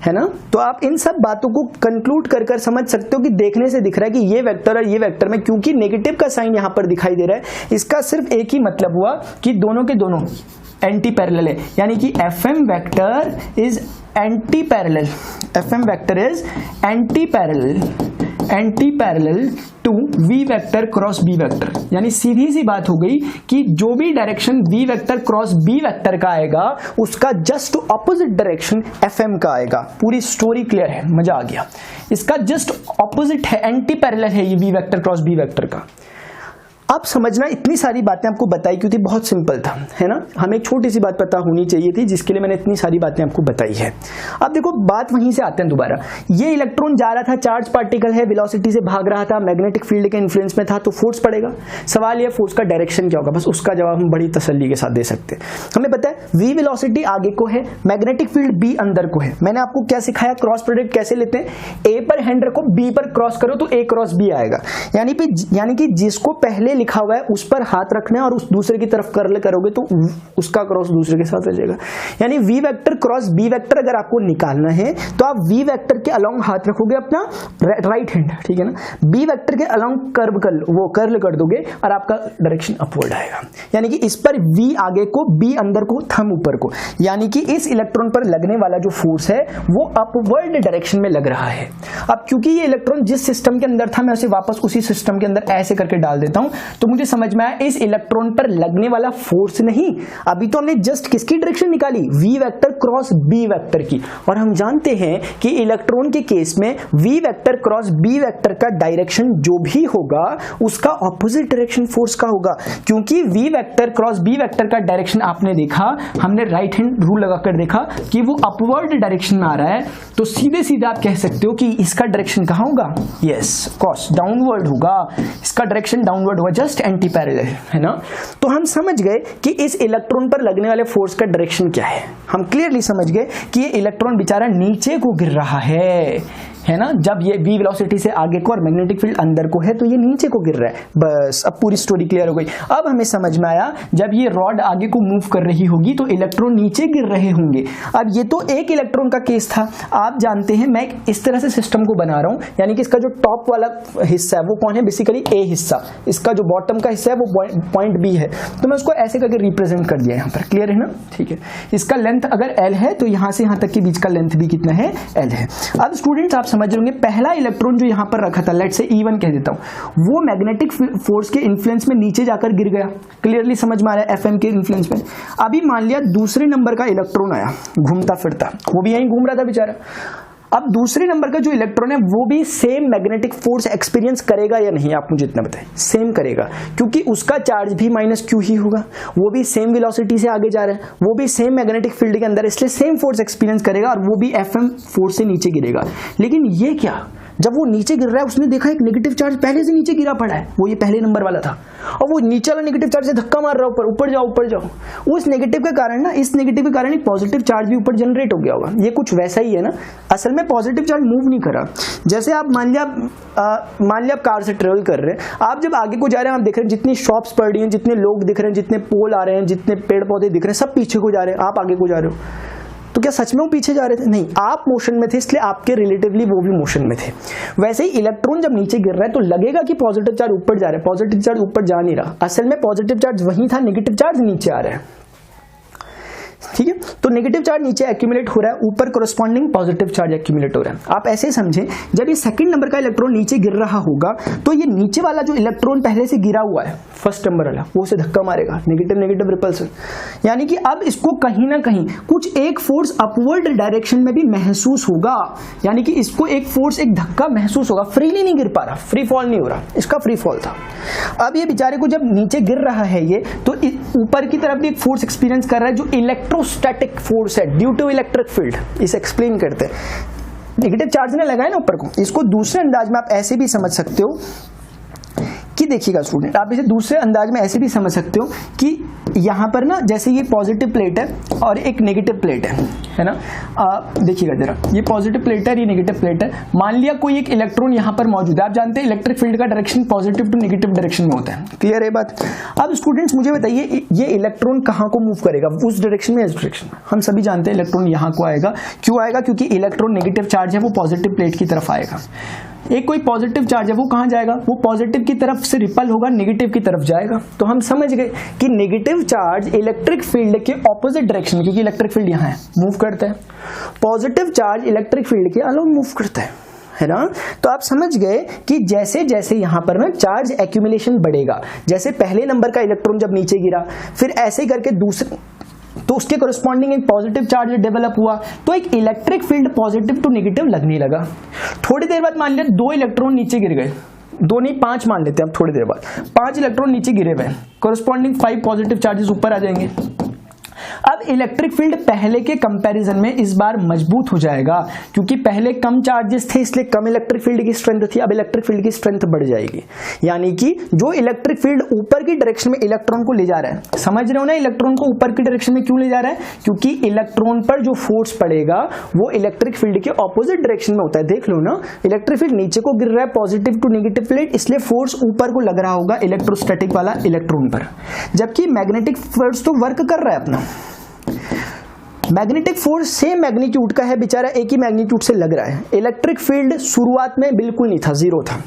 है ना। तो आप इन सब बातों को कंक्लूड कर समझ सकते हो कि देखने से दिख रहा है कि ये वेक्टर और ये वेक्टर में, क्योंकि नेगेटिव का साइन यहां पर दिखाई दे रहा है, इसका सिर्फ एक ही मतलब हुआ कि दोनों के दोनों एंटी पैरेलल है, यानी कि FM vector is anti parallel, FM vector is anti parallel to V vector cross B vector. यानी सीधी सी बात हो गई कि जो भी direction V vector cross B vector का आएगा, उसका जस्ट ऑपोजिट डायरेक्शन FM का आएगा। पूरी स्टोरी क्लियर है, मजा आ गया। इसका जस्ट ऑपोजिट है, एंटी पैरेलल है ये V vector cross B vector का। अब समझना, इतनी सारी बातें आपको बताई क्योंकि बहुत सिंपल था, है ना। हमें एक छोटी सी बात पता होनी चाहिए थी, जिसके लिए मैंने इतनी सारी बातें आपको बताई है। अब देखो बात वहीं से आते हैं दोबारा। ये इलेक्ट्रॉन जा रहा था, चार्ज पार्टिकल है, वेलोसिटी से भाग रहा था, मैग्नेटिक फील्ड के इन्फ्लुएंस में था, तो फोर्स पड़ेगा। सवाल ये फोर्स का डायरेक्शन क्या होगा, बस उसका जवाब हम बड़ी तसल्ली के साथ दे सकते हैं। हमें पता है V वेलोसिटी आगे को है, मैग्नेटिक फील्ड B अंदर को है। मैंने आपको क्या सिखाया, क्रॉस प्रोडक्ट कैसे लेते हैं, A पर हैंड रखो, B पर क्रॉस करो तो A क्रॉस B आएगा। यानी कि जिसको पहले लिखा हुआ है उस पर हाथ रखना है और उस दूसरे की तरफ कर्ल करोगे तो उसका क्रॉस दूसरे के साथ आ जाएगा। यानी V vector cross B vector अगर आपको निकालना है तो आप V वेक्टर के अलोंग हाथ रखोगे अपना राइट हैंड, ठीक है ना। B वेक्टर के अलोंग कर्ल कर दोगे और आपका डायरेक्शन अपवर्ड आएगा। यानी कि इस पर V आगे को, B अंदर को, थंब ऊपर को, यानी कि इस इलेक्ट्रॉन पर लगने वाला जो फोर्स है वो अपवर्ड डायरेक्शन में लग रहा है। अब क्योंकि ये इलेक्ट्रॉन जिस सिस्टम के अंदर था, मैं उसे वापस उसी सिस्टम के अंदर ऐसे करके डाल देता हूं तो मुझे समझ में आया इस इलेक्ट्रॉन पर लगने वाला फोर्स नहीं, अभी तो हमने जस्ट किसकी डायरेक्शन निकाली, v vector cross b vector की, और हम जानते हैं कि इलेक्ट्रॉन के केस में v vector cross b vector का डायरेक्शन जो भी होगा उसका ऑपोजिट डायरेक्शन फोर्स का होगा, क्योंकि v vector cross b vector का डायरेक्शन आपने देखा, हमने राइट हैंड रूल लगाकर देखा कि वो अपवर्ड डायरेक्शन में आ रहा है, तो सीधे सीधे आप कह सकते हो कि इसका डायरेक्शन कहां होगा, यस कोर्स डाउनवर्ड होगा, इसका डायरेक्शन डाउनवर्ड होगा, जस्ट एंटी पैरेलल है ना। तो हम समझ गए कि इस इलेक्ट्रॉन पर लगने वाले फोर्स का डायरेक्शन क्या है, हम क्लियरली समझ गए कि ये इलेक्ट्रॉन बेचारा नीचे को गिर रहा है ना, जब ये v वेलोसिटी से आगे को और मैग्नेटिक फील्ड अंदर को है तो ये नीचे को गिर रहा है। बस अब पूरी स्टोरी क्लियर हो गई। अब हमें समझ में आया जब ये रॉड आगे को मूव कर रही होगी तो इलेक्ट्रॉन नीचे गिर रहे होंगे। अब ये तो एक इलेक्ट्रॉन का केस था, आप जानते हैं मैं इस तरह से सिस्टम को बना रहा हूं, यानी कि इसका जो टॉप वाला हिस्सा है वो कौन है, बेसिकली ए हिस्सा, इसका जो बॉटम का हिस्सा है वो पॉइंट बी है, तो मैं उसको ऐसे करके रिप्रेजेंट कर दिया यहाँ पर, क्लियर है ना, ठीक है। इसका लेंथ अगर एल है तो यहाँ से यहाँ तक के बीच का लेंथ भी कितना है, एल है। अब स्टूडेंट्स आप समझ रहे होंगे पहला इलेक्ट्रॉन जो यहां पर रखा था, लेट से E1 कह देता हूं, वो मैग्नेटिक फोर्स के इन्फ्लुएंस में नीचे जाकर गिर गया, क्लियरली समझ में आ रहा है, FM के इन्फ्लुएंस में। अभी मान लिया दूसरे नंबर का इलेक्ट्रॉन आया घूमता फिरता, वो भी यहीं घूम रहा था बेचारा, अब दूसरे नंबर का जो इलेक्ट्रॉन है वो भी सेम मैग्नेटिक फोर्स एक्सपीरियंस करेगा या नहीं, आप मुझे इतना बताएं, सेम करेगा, क्योंकि उसका चार्ज भी -q ही होगा, वो भी सेम वेलोसिटी से आगे जा रहा है, वो भी सेम मैग्नेटिक फील्ड के अंदर, इसलिए सेम फोर्स एक्सपीरियंस करेगा और वो भी FM फोर्स से नीचे गिरेगा। लेकिन ये क्या, जब वो नीचे गिर रहा है उसने देखा एक नेगेटिव चार्ज पहले से नीचे गिरा पड़ा है, वो ये पहले नंबर वाला था, और वो नीचे वाला नेगेटिव चार्ज से धक्का मार रहा है ऊपर जाओ ऊपर जाओ, उस नेगेटिव के कारण ना, इस नेगेटिव के कारण पॉजिटिव चार्ज भी ऊपर जनरेट हो गया होगा। ये कुछ वैसा ही है ना, असल में पॉजिटिव चार्ज मूव नहीं कर रहा। जैसे आप मान लिया आप कार से ट्रेवल कर रहे हैं, आप जब आगे को जा रहे हैं, आप देख रहे हैं जितनी शॉप्स पड़ रही हैं, जितने लोग दिख रहे हैं, जितने पोल आ रहे हैं, जितने पेड़ पौधे दिख रहे हैं, सब पीछे को जा रहे हैं, आप आगे को जा रहे हो, तो क्या सच में वो पीछे जा रहे थे, नहीं, आप मोशन में थे इसलिए आपके रिलेटिवली वो भी मोशन में थे। वैसे ही इलेक्ट्रॉन जब नीचे गिर रहा है तो लगेगा कि पॉजिटिव चार्ज ऊपर जा रहा है, पॉजिटिव चार्ज ऊपर जा नहीं रहा, असल में पॉजिटिव चार्ज वहीं था, नेगेटिव चार्ज नीचे आ रहा है, ठीक है। तो नेगेटिव चार्ज नीचे एक्यूमुलेट हो रहा है, ऊपर कोरस्पॉन्डिंग पॉजिटिव चार्ज एक्यूमुलेट हो रहा है। आप ऐसे समझें, जब ये सेकंड नंबर का इलेक्ट्रॉन नीचे गिर रहा होगा तो ये नीचे वाला जो इलेक्ट्रॉन पहले से गिरा हुआ है फर्स्ट नंबर वाला, वो उसे धक्का मारेगा, नेगेटिव नेगेटिव रिपल्सन, यानी कि अब इसको कहीं ना कहीं कुछ एक फोर्स अपवर्ड डायरेक्शन में भी महसूस होगा, यानी कि इसको एक फोर्स, एक धक्का महसूस होगा, फ्रीली नहीं गिर पा रहा, फ्री फॉल नहीं हो रहा, इसका फ्री फॉल था। अब ये बेचारे को जब नीचे गिर रहा है ये, तो ऊपर की तरफ भी एक फोर्स एक्सपीरियंस कर रहा है जो इलेक्ट्रोस्टैटिक फोर्स है ड्यू टू इलेक्ट्रिक फील्ड। इसे एक्सप्लेन करते हैं, नेगेटिव चार्ज ने लगाया ना ऊपर को, इसको दूसरे अंदाज में आप ऐसे भी समझ सकते हो कि देखिएगा स्टूडेंट, आप इसे दूसरे अंदाज में ऐसे भी समझ सकते हो कि यहाँ पर ना जैसे ये पॉजिटिव प्लेट है और एक नेगेटिव प्लेट है ना, देखिएगा जरा, ये पॉजिटिव प्लेट है, ये नेगेटिव प्लेट है, मान लिया कोई एक इलेक्ट्रॉन यहाँ पर मौजूद है, आप जानते हैं इलेक्ट्रिक फील्ड का direction positive to negative direction में होता है, क्लियर है बात। अब स्टूडेंट्स मुझे बताइए ये इलेक्ट्रॉन कहाँ को मूव करेगा, उस डायरेक्शन में, इस डायरेक्शन में, हम सभी जानते हैं इलेक्ट्रॉन यहाँ को आएगा, क्यों आएगा, क्योंकि इलेक्ट्रॉन नेगेटिव चार्ज है वो पॉजिटिव प्लेट की तरफ आएगा, एक कोई पॉजिटिव चार्ज है वो कहां जाएगा, वो पॉजिटिव की तरफ से रिपल होगा, नेगेटिव की तरफ जाएगा। तो हम समझ गए कि नेगेटिव चार्ज इलेक्ट्रिक फील्ड के ऑपोजिट डायरेक्शन, क्योंकि इलेक्ट्रिक फील्ड यहां है, मूव करता है, पॉजिटिव चार्ज इलेक्ट्रिक फील्ड के अलग मूव करता है ना। तो आप समझ गए कि जैसे जैसे यहां पर ना चार्ज एक्यूमुलेशन बढ़ेगा, जैसे पहले नंबर का इलेक्ट्रॉन जब नीचे गिरा, फिर ऐसे करके दूसरे, तो उसके कोरिस्पॉन्डिंग एक पॉजिटिव चार्ज डेवलप हुआ, तो एक electric field positive to negative लगने लगा। थोड़ी देर बाद मान लिया 2 इलेक्ट्रॉन नीचे गिर गए, 2 नहीं 5 मान लेते हैं, अब थोड़ी देर बाद 5 इलेक्ट्रॉन नीचे गिरे हुए, कोरिस्पॉन्डिंग 5 पॉजिटिव चार्जेस ऊपर आ जाएंगे। अब इलेक्ट्रिक फील्ड पहले के कंपैरिजन में इस बार मजबूत हो जाएगा, क्योंकि पहले कम चार्जेस थे इसलिए कम इलेक्ट्रिक फील्ड की स्ट्रेंथ थी, अब इलेक्ट्रिक फील्ड की स्ट्रेंथ बढ़ जाएगी, यानी कि जो इलेक्ट्रिक फील्ड ऊपर की डायरेक्शन में इलेक्ट्रॉन को ले जा रहा है, समझ रहे हो ना, इलेक्ट्रॉन को ऊपर की डायरेक्शन में क्यों ले जा रहा है, क्योंकि इलेक्ट्रॉन पर जो फोर्स पड़ेगा वो इलेक्ट्रिक फील्ड के ऑपोजिट डायरेक्शन में होता है। देख लो ना, इलेक्ट्रिक फील्ड नीचे को गिर रहा है पॉजिटिव टू नेगेटिव प्लेट, इसलिए फोर्स ऊपर को लग रहा होगा इलेक्ट्रोस्टैटिक वाला इलेक्ट्रॉन पर, जबकि मैग्नेटिक फोर्स तो वर्क कर रहा है अपना, मैग्नेटिक फोर्स सेम मैग्नीट्यूड का है, बेचारा एक ही मैग्नीट्यूड से लग रहा है। इलेक्ट्रिक फील्ड शुरुआत में बिल्कुल नहीं था, जीरो था।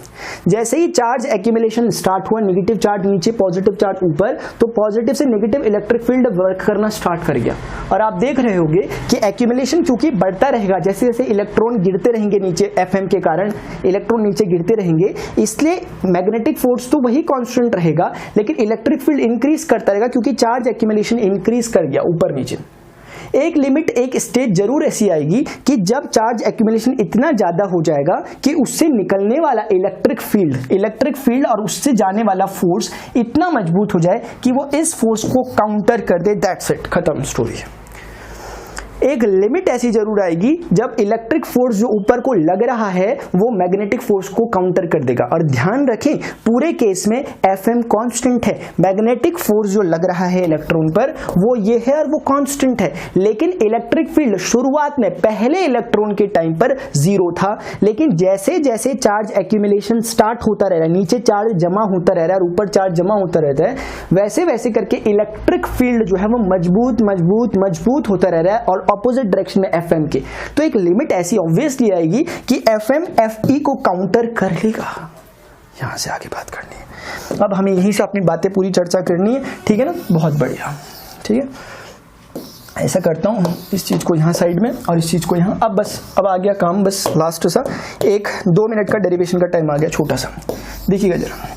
जैसे ही चार्ज एक्यूमुलेशन स्टार्ट हुआ, नेगेटिव चार्ज नीचे पॉजिटिव चार्ज ऊपर, तो पॉजिटिव से नेगेटिव इलेक्ट्रिक फील्ड वर्क करना स्टार्ट कर गया। और आप देख रहे होंगे कि एक्यूमुलेशन क्योंकि बढ़ता रहेगा, जैसे जैसे इलेक्ट्रॉन गिरते रहेंगे नीचे, एफएम के कारण इलेक्ट्रॉन नीचे गिरते रहेंगे, इसलिए मैग्नेटिक फोर्स तो वही कांस्टेंट रहेगा, लेकिन इलेक्ट्रिक फील्ड इंक्रीज करता रहेगा क्योंकि चार्ज एक्यूमुलेशन इंक्रीज कर गया ऊपर नीचे। एक लिमिट, एक स्टेज जरूर ऐसी आएगी कि जब चार्ज एक्यूमुलेशन इतना ज्यादा हो जाएगा कि उससे निकलने वाला इलेक्ट्रिक फील्ड और उससे जाने वाला फोर्स इतना मजबूत हो जाए कि वो इस फोर्स को काउंटर कर दे। दैट्स इट, खत्म स्टोरी। एक लिमिट ऐसी जरूर आएगी जब इलेक्ट्रिक फोर्स जो ऊपर को लग रहा है वो मैग्नेटिक फोर्स को काउंटर कर देगा। और ध्यान रखें, पूरे केस में एफएम कांस्टेंट है, मैग्नेटिक फोर्स जो लग रहा है इलेक्ट्रॉन पर वो ये है और वो कांस्टेंट है। लेकिन इलेक्ट्रिक फील्ड शुरुआत में पहले इलेक्ट्रॉन के टाइम पर जीरो था, लेकिन जैसे जैसे चार्ज एक्यूमुलेशन स्टार्ट होता रह रहा है, नीचे चार्ज जमा होता रह रहा है और ऊपर चार्ज जमा होता रहता है, वैसे वैसे करके इलेक्ट्रिक फील्ड जो है वो मजबूत मजबूत मजबूत होता रह रहा है और ऑपोजिट डायरेक्शन में एफएम के। तो एक लिमिट ऐसी ऑब्वियसली आएगी कि एफएम एफई को काउंटर कर लेगा। यहां से आगे बात करनी है, अब हमें यहीं से अपनी बातें पूरी चर्चा करनी है, ठीक है ना। बहुत बढ़िया, ठीक है। ऐसा करता हूं, इस चीज को यहां साइड में और इस चीज को यहां। अब बस, अब आ गया काम, बस लास्ट सा 1-2 मिनट का डेरिवेशन का टाइम आ गया, छोटा सा। देखिएगा जरा,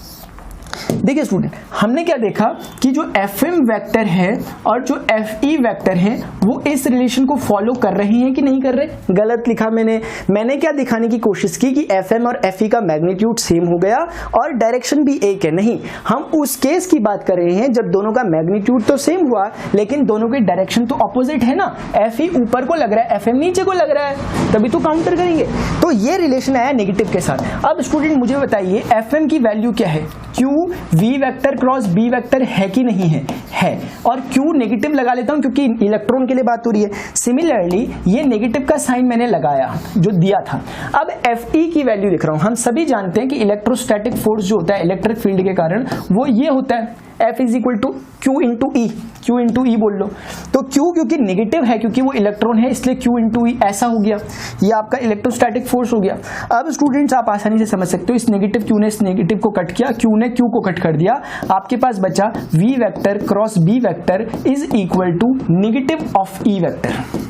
देखिए स्टूडेंट, हमने क्या देखा कि जो एफएम वेक्टर है और जो एफई वेक्टर है वो इस रिलेशन को फॉलो कर रहे हैं कि नहीं कर रहे। गलत लिखा मैंने क्या दिखाने की कोशिश की कि एफएम और एफई का मैग्नीट्यूड सेम हो गया और डायरेक्शन भी एक है। नहीं, हम उस केस की बात कर रहे हैं जब दोनों का मैग्नीट्यूड तो सेम हुआ लेकिन दोनों की डायरेक्शन तो ऑपोजिट है ना। एफई ऊपर को लग रहा है, एफएम नीचे को लग रहा है, तभी तो काउंटर करेंगे। तो ये रिलेशन आया नेगेटिव के साथ। अब स्टूडेंट मुझे बताइए एफएम की वैल्यू क्या है। Q V vector cross B vector है कि नहीं है? है। और क्यू नेगेटिव लगा लेता हूं क्योंकि इलेक्ट्रॉन के लिए बात हो रही है। सिमिलरली ये नेगेटिव का साइन मैंने लगाया जो दिया था। अब एफई की वैल्यू लिख रहा हूं। हम सभी जानते हैं कि इलेक्ट्रोस्टैटिक फोर्स जो होता है इलेक्ट्रिक फील्ड के कारण वो ये होता है F is equal to Q into E. Q into E बोल लो। तो क्यू क्योंकि नेगेटिव है, क्योंकि वो इलेक्ट्रॉन है, इसलिए क्यू इंटू ई ऐसा हो गया। ये आपका इलेक्ट्रोस्टैटिक फोर्स हो गया। अब स्टूडेंट्स आप आसानी से समझ सकते हो, इस नेगेटिव क्यू ने इस नेगेटिव को कट किया, क्यू ने क्यू को कट कर दिया। आपके पास बचा V vector cross B vector is equal to negative of E vector.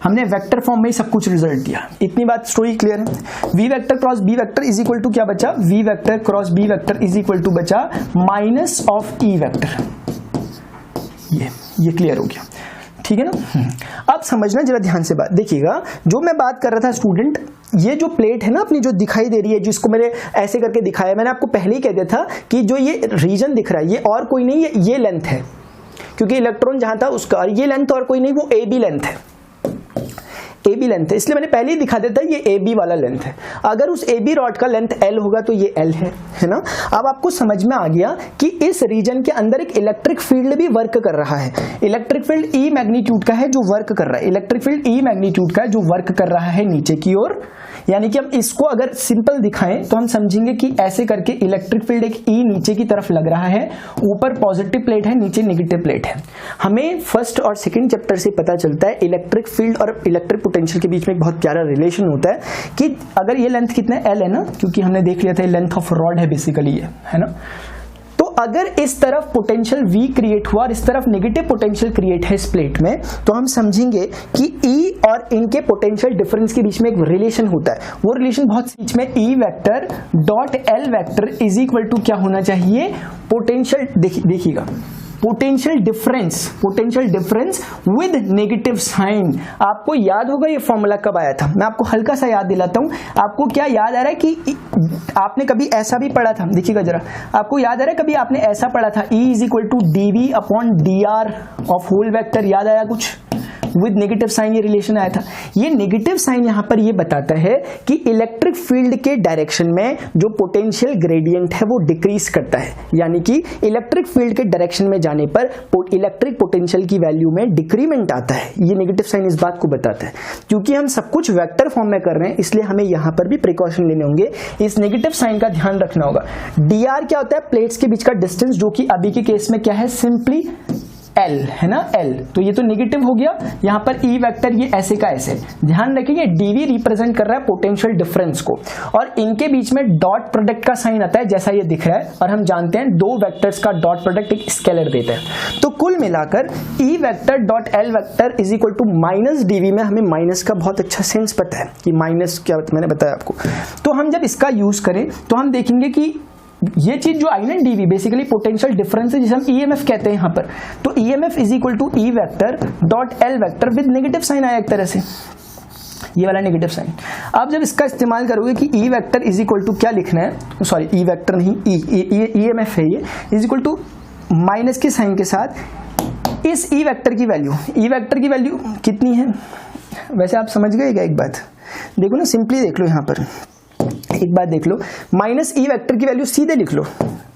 हमने वेक्टर फॉर्म में ही सब कुछ रिजल्ट दिया। इतनी बात स्टोरी क्लियर है। V vector cross B vector is equal to क्या बचा? V vector cross B vector is equal to बचा माइनस ऑफ ई वेक्टर। ये क्लियर हो गया, ठीक है ना। अब समझना जरा ध्यान से बात देखिएगा। जो मैं बात कर रहा था स्टूडेंट, ये जो प्लेट है ना अपनी जो दिखाई दे रही है, जिसको मैंने ऐसे करके दिखाया, मैंने आपको पहले ही कह दिया था कि जो ये रीजन दिख रहा है ये और कोई नहीं है, ये लेंथ है, क्योंकि इलेक्ट्रॉन जहां था उसका, और ये लेंथ और कोई नहीं, वो ए बी लेंथ है। ए बी लेंथ है, इसलिए मैंने पहले ही दिखा देता ये ए बी वाला लेंथ है। अगर उस ए बी रॉड का लेंथ एल होगा तो ये एल है ना। अब आपको समझ में आ गया कि इस रीजन के अंदर एक इलेक्ट्रिक फील्ड भी वर्क कर रहा है। इलेक्ट्रिक फील्ड ई मैग्नीट्यूड का है जो वर्क कर रहा है। इलेक्ट्रिक फील्ड ई मैग्नीट्यूड का है जो वर्क कर रहा है नीचे की ओर। यानी कि हम इसको अगर सिंपल दिखाएं तो हम समझेंगे कि ऐसे करके इलेक्ट्रिक फील्ड एक ई नीचे की तरफ लग रहा है, ऊपर पॉजिटिव प्लेट है, नीचे नेगेटिव प्लेट है। हमें फर्स्ट और सेकंड चैप्टर से पता चलता है इलेक्ट्रिक फील्ड और इलेक्ट्रिक पोटेंशियल के बीच में एक बहुत प्यारा रिलेशन होता है कि अगर ये लेंथ कितना है, एल है ना, क्योंकि हमने देख लिया था लेंथ ऑफ रॉड है बेसिकली है ना। तो अगर इस तरफ पोटेंशियल V क्रिएट हुआ और इस तरफ नेगेटिव पोटेंशियल क्रिएट है इस प्लेट में, तो हम समझेंगे कि E और इनके पोटेंशियल डिफरेंस के बीच में एक रिलेशन होता है। वो रिलेशन बहुत बीच में E vector dot L vector is equal to क्या होना चाहिए? पोटेंशियल, देखिएगा, potential difference with negative sign. आपको याद होगा ये फॉर्मूला कब आया था? मैं आपको हल्का सा याद दिलाता हूं। आपको क्या याद आ रहा है कि आपने कभी ऐसा भी पढ़ा था? देखिएगा जरा, आपको याद आ रहा है कभी आपने ऐसा पढ़ा था E is equal to dv upon dr of whole vector? याद आया कुछ? विद नेगेटिव साइन ये रिलेशन आया था। ये नेगेटिव साइन यहां पर ये बताता है कि इलेक्ट्रिक फील्ड के डायरेक्शन में जो पोटेंशियल ग्रेडियंट है वो डिक्रीज करता है। यानी कि इलेक्ट्रिक फील्ड के डायरेक्शन में जाने पर इलेक्ट्रिक पोटेंशियल की वैल्यू में डिक्रीमेंट आता है। ये नेगेटिव साइन इस बात को बताता है। क्योंकि हम सब कुछ वेक्टर फॉर्म में कर रहे हैं इसलिए हमें यहां पर भी प्रिकॉशन लेने होंगे। इस नेगेटिव साइन का ध्यान रखना होगा। dr क्या होता है? प्लेट्स के बीच का डिस्टेंस, जो कि अभी के केस में क्या है? सिंपली L है ना, L, तो ये तो नेगेटिव हो गया। यहाँ पर E वेक्टर ये ऐसे का ऐसे, ध्यान रखिए dV रिप्रेजेंट कर रहा है पोटेंशियल डिफरेंस को, और इनके बीच में डॉट प्रोडक्ट का साइन आता है जैसा ये दिख रहा है, और हम जानते हैं दो वेक्टर्स का डॉट प्रोडक्ट एक स्केलर देता है। तो कुल मिलाकर E vector dot L vector is equal to minus dV में हमें माइनस का बहुत अच्छा सेंस पता है कि माइनस क्या, मैंने बताया आपको। तो हम जब इसका यूज करें तो हम देखेंगे कि ये चीज जो आई ना dV बेसिकली पोटेंशियल डिफरेंस है जिसे हम EMF कहते हैं यहाँ पर। तो EMF is equal to E vector dot L vector with negative sign आया एक तरह से, ये वाला नेगेटिव साइन। अब जब इसका इस्तेमाल करोगे कि E vector is equal to क्या लिखना है, सॉरी E वेक्टर नहीं, EMF है ये, इज इक्वल टू माइनस के साइन के साथ इस E वेक्टर की वैल्यू, E वेक्टर की वैल्यू कितनी है, वैसे आप समझ गए क्या, एक बात देखो ना, सिंपली देख लो, यहाँ पर एक बात देख लो, माइनस E वेक्टर की वैल्यू सीधे लिख लो,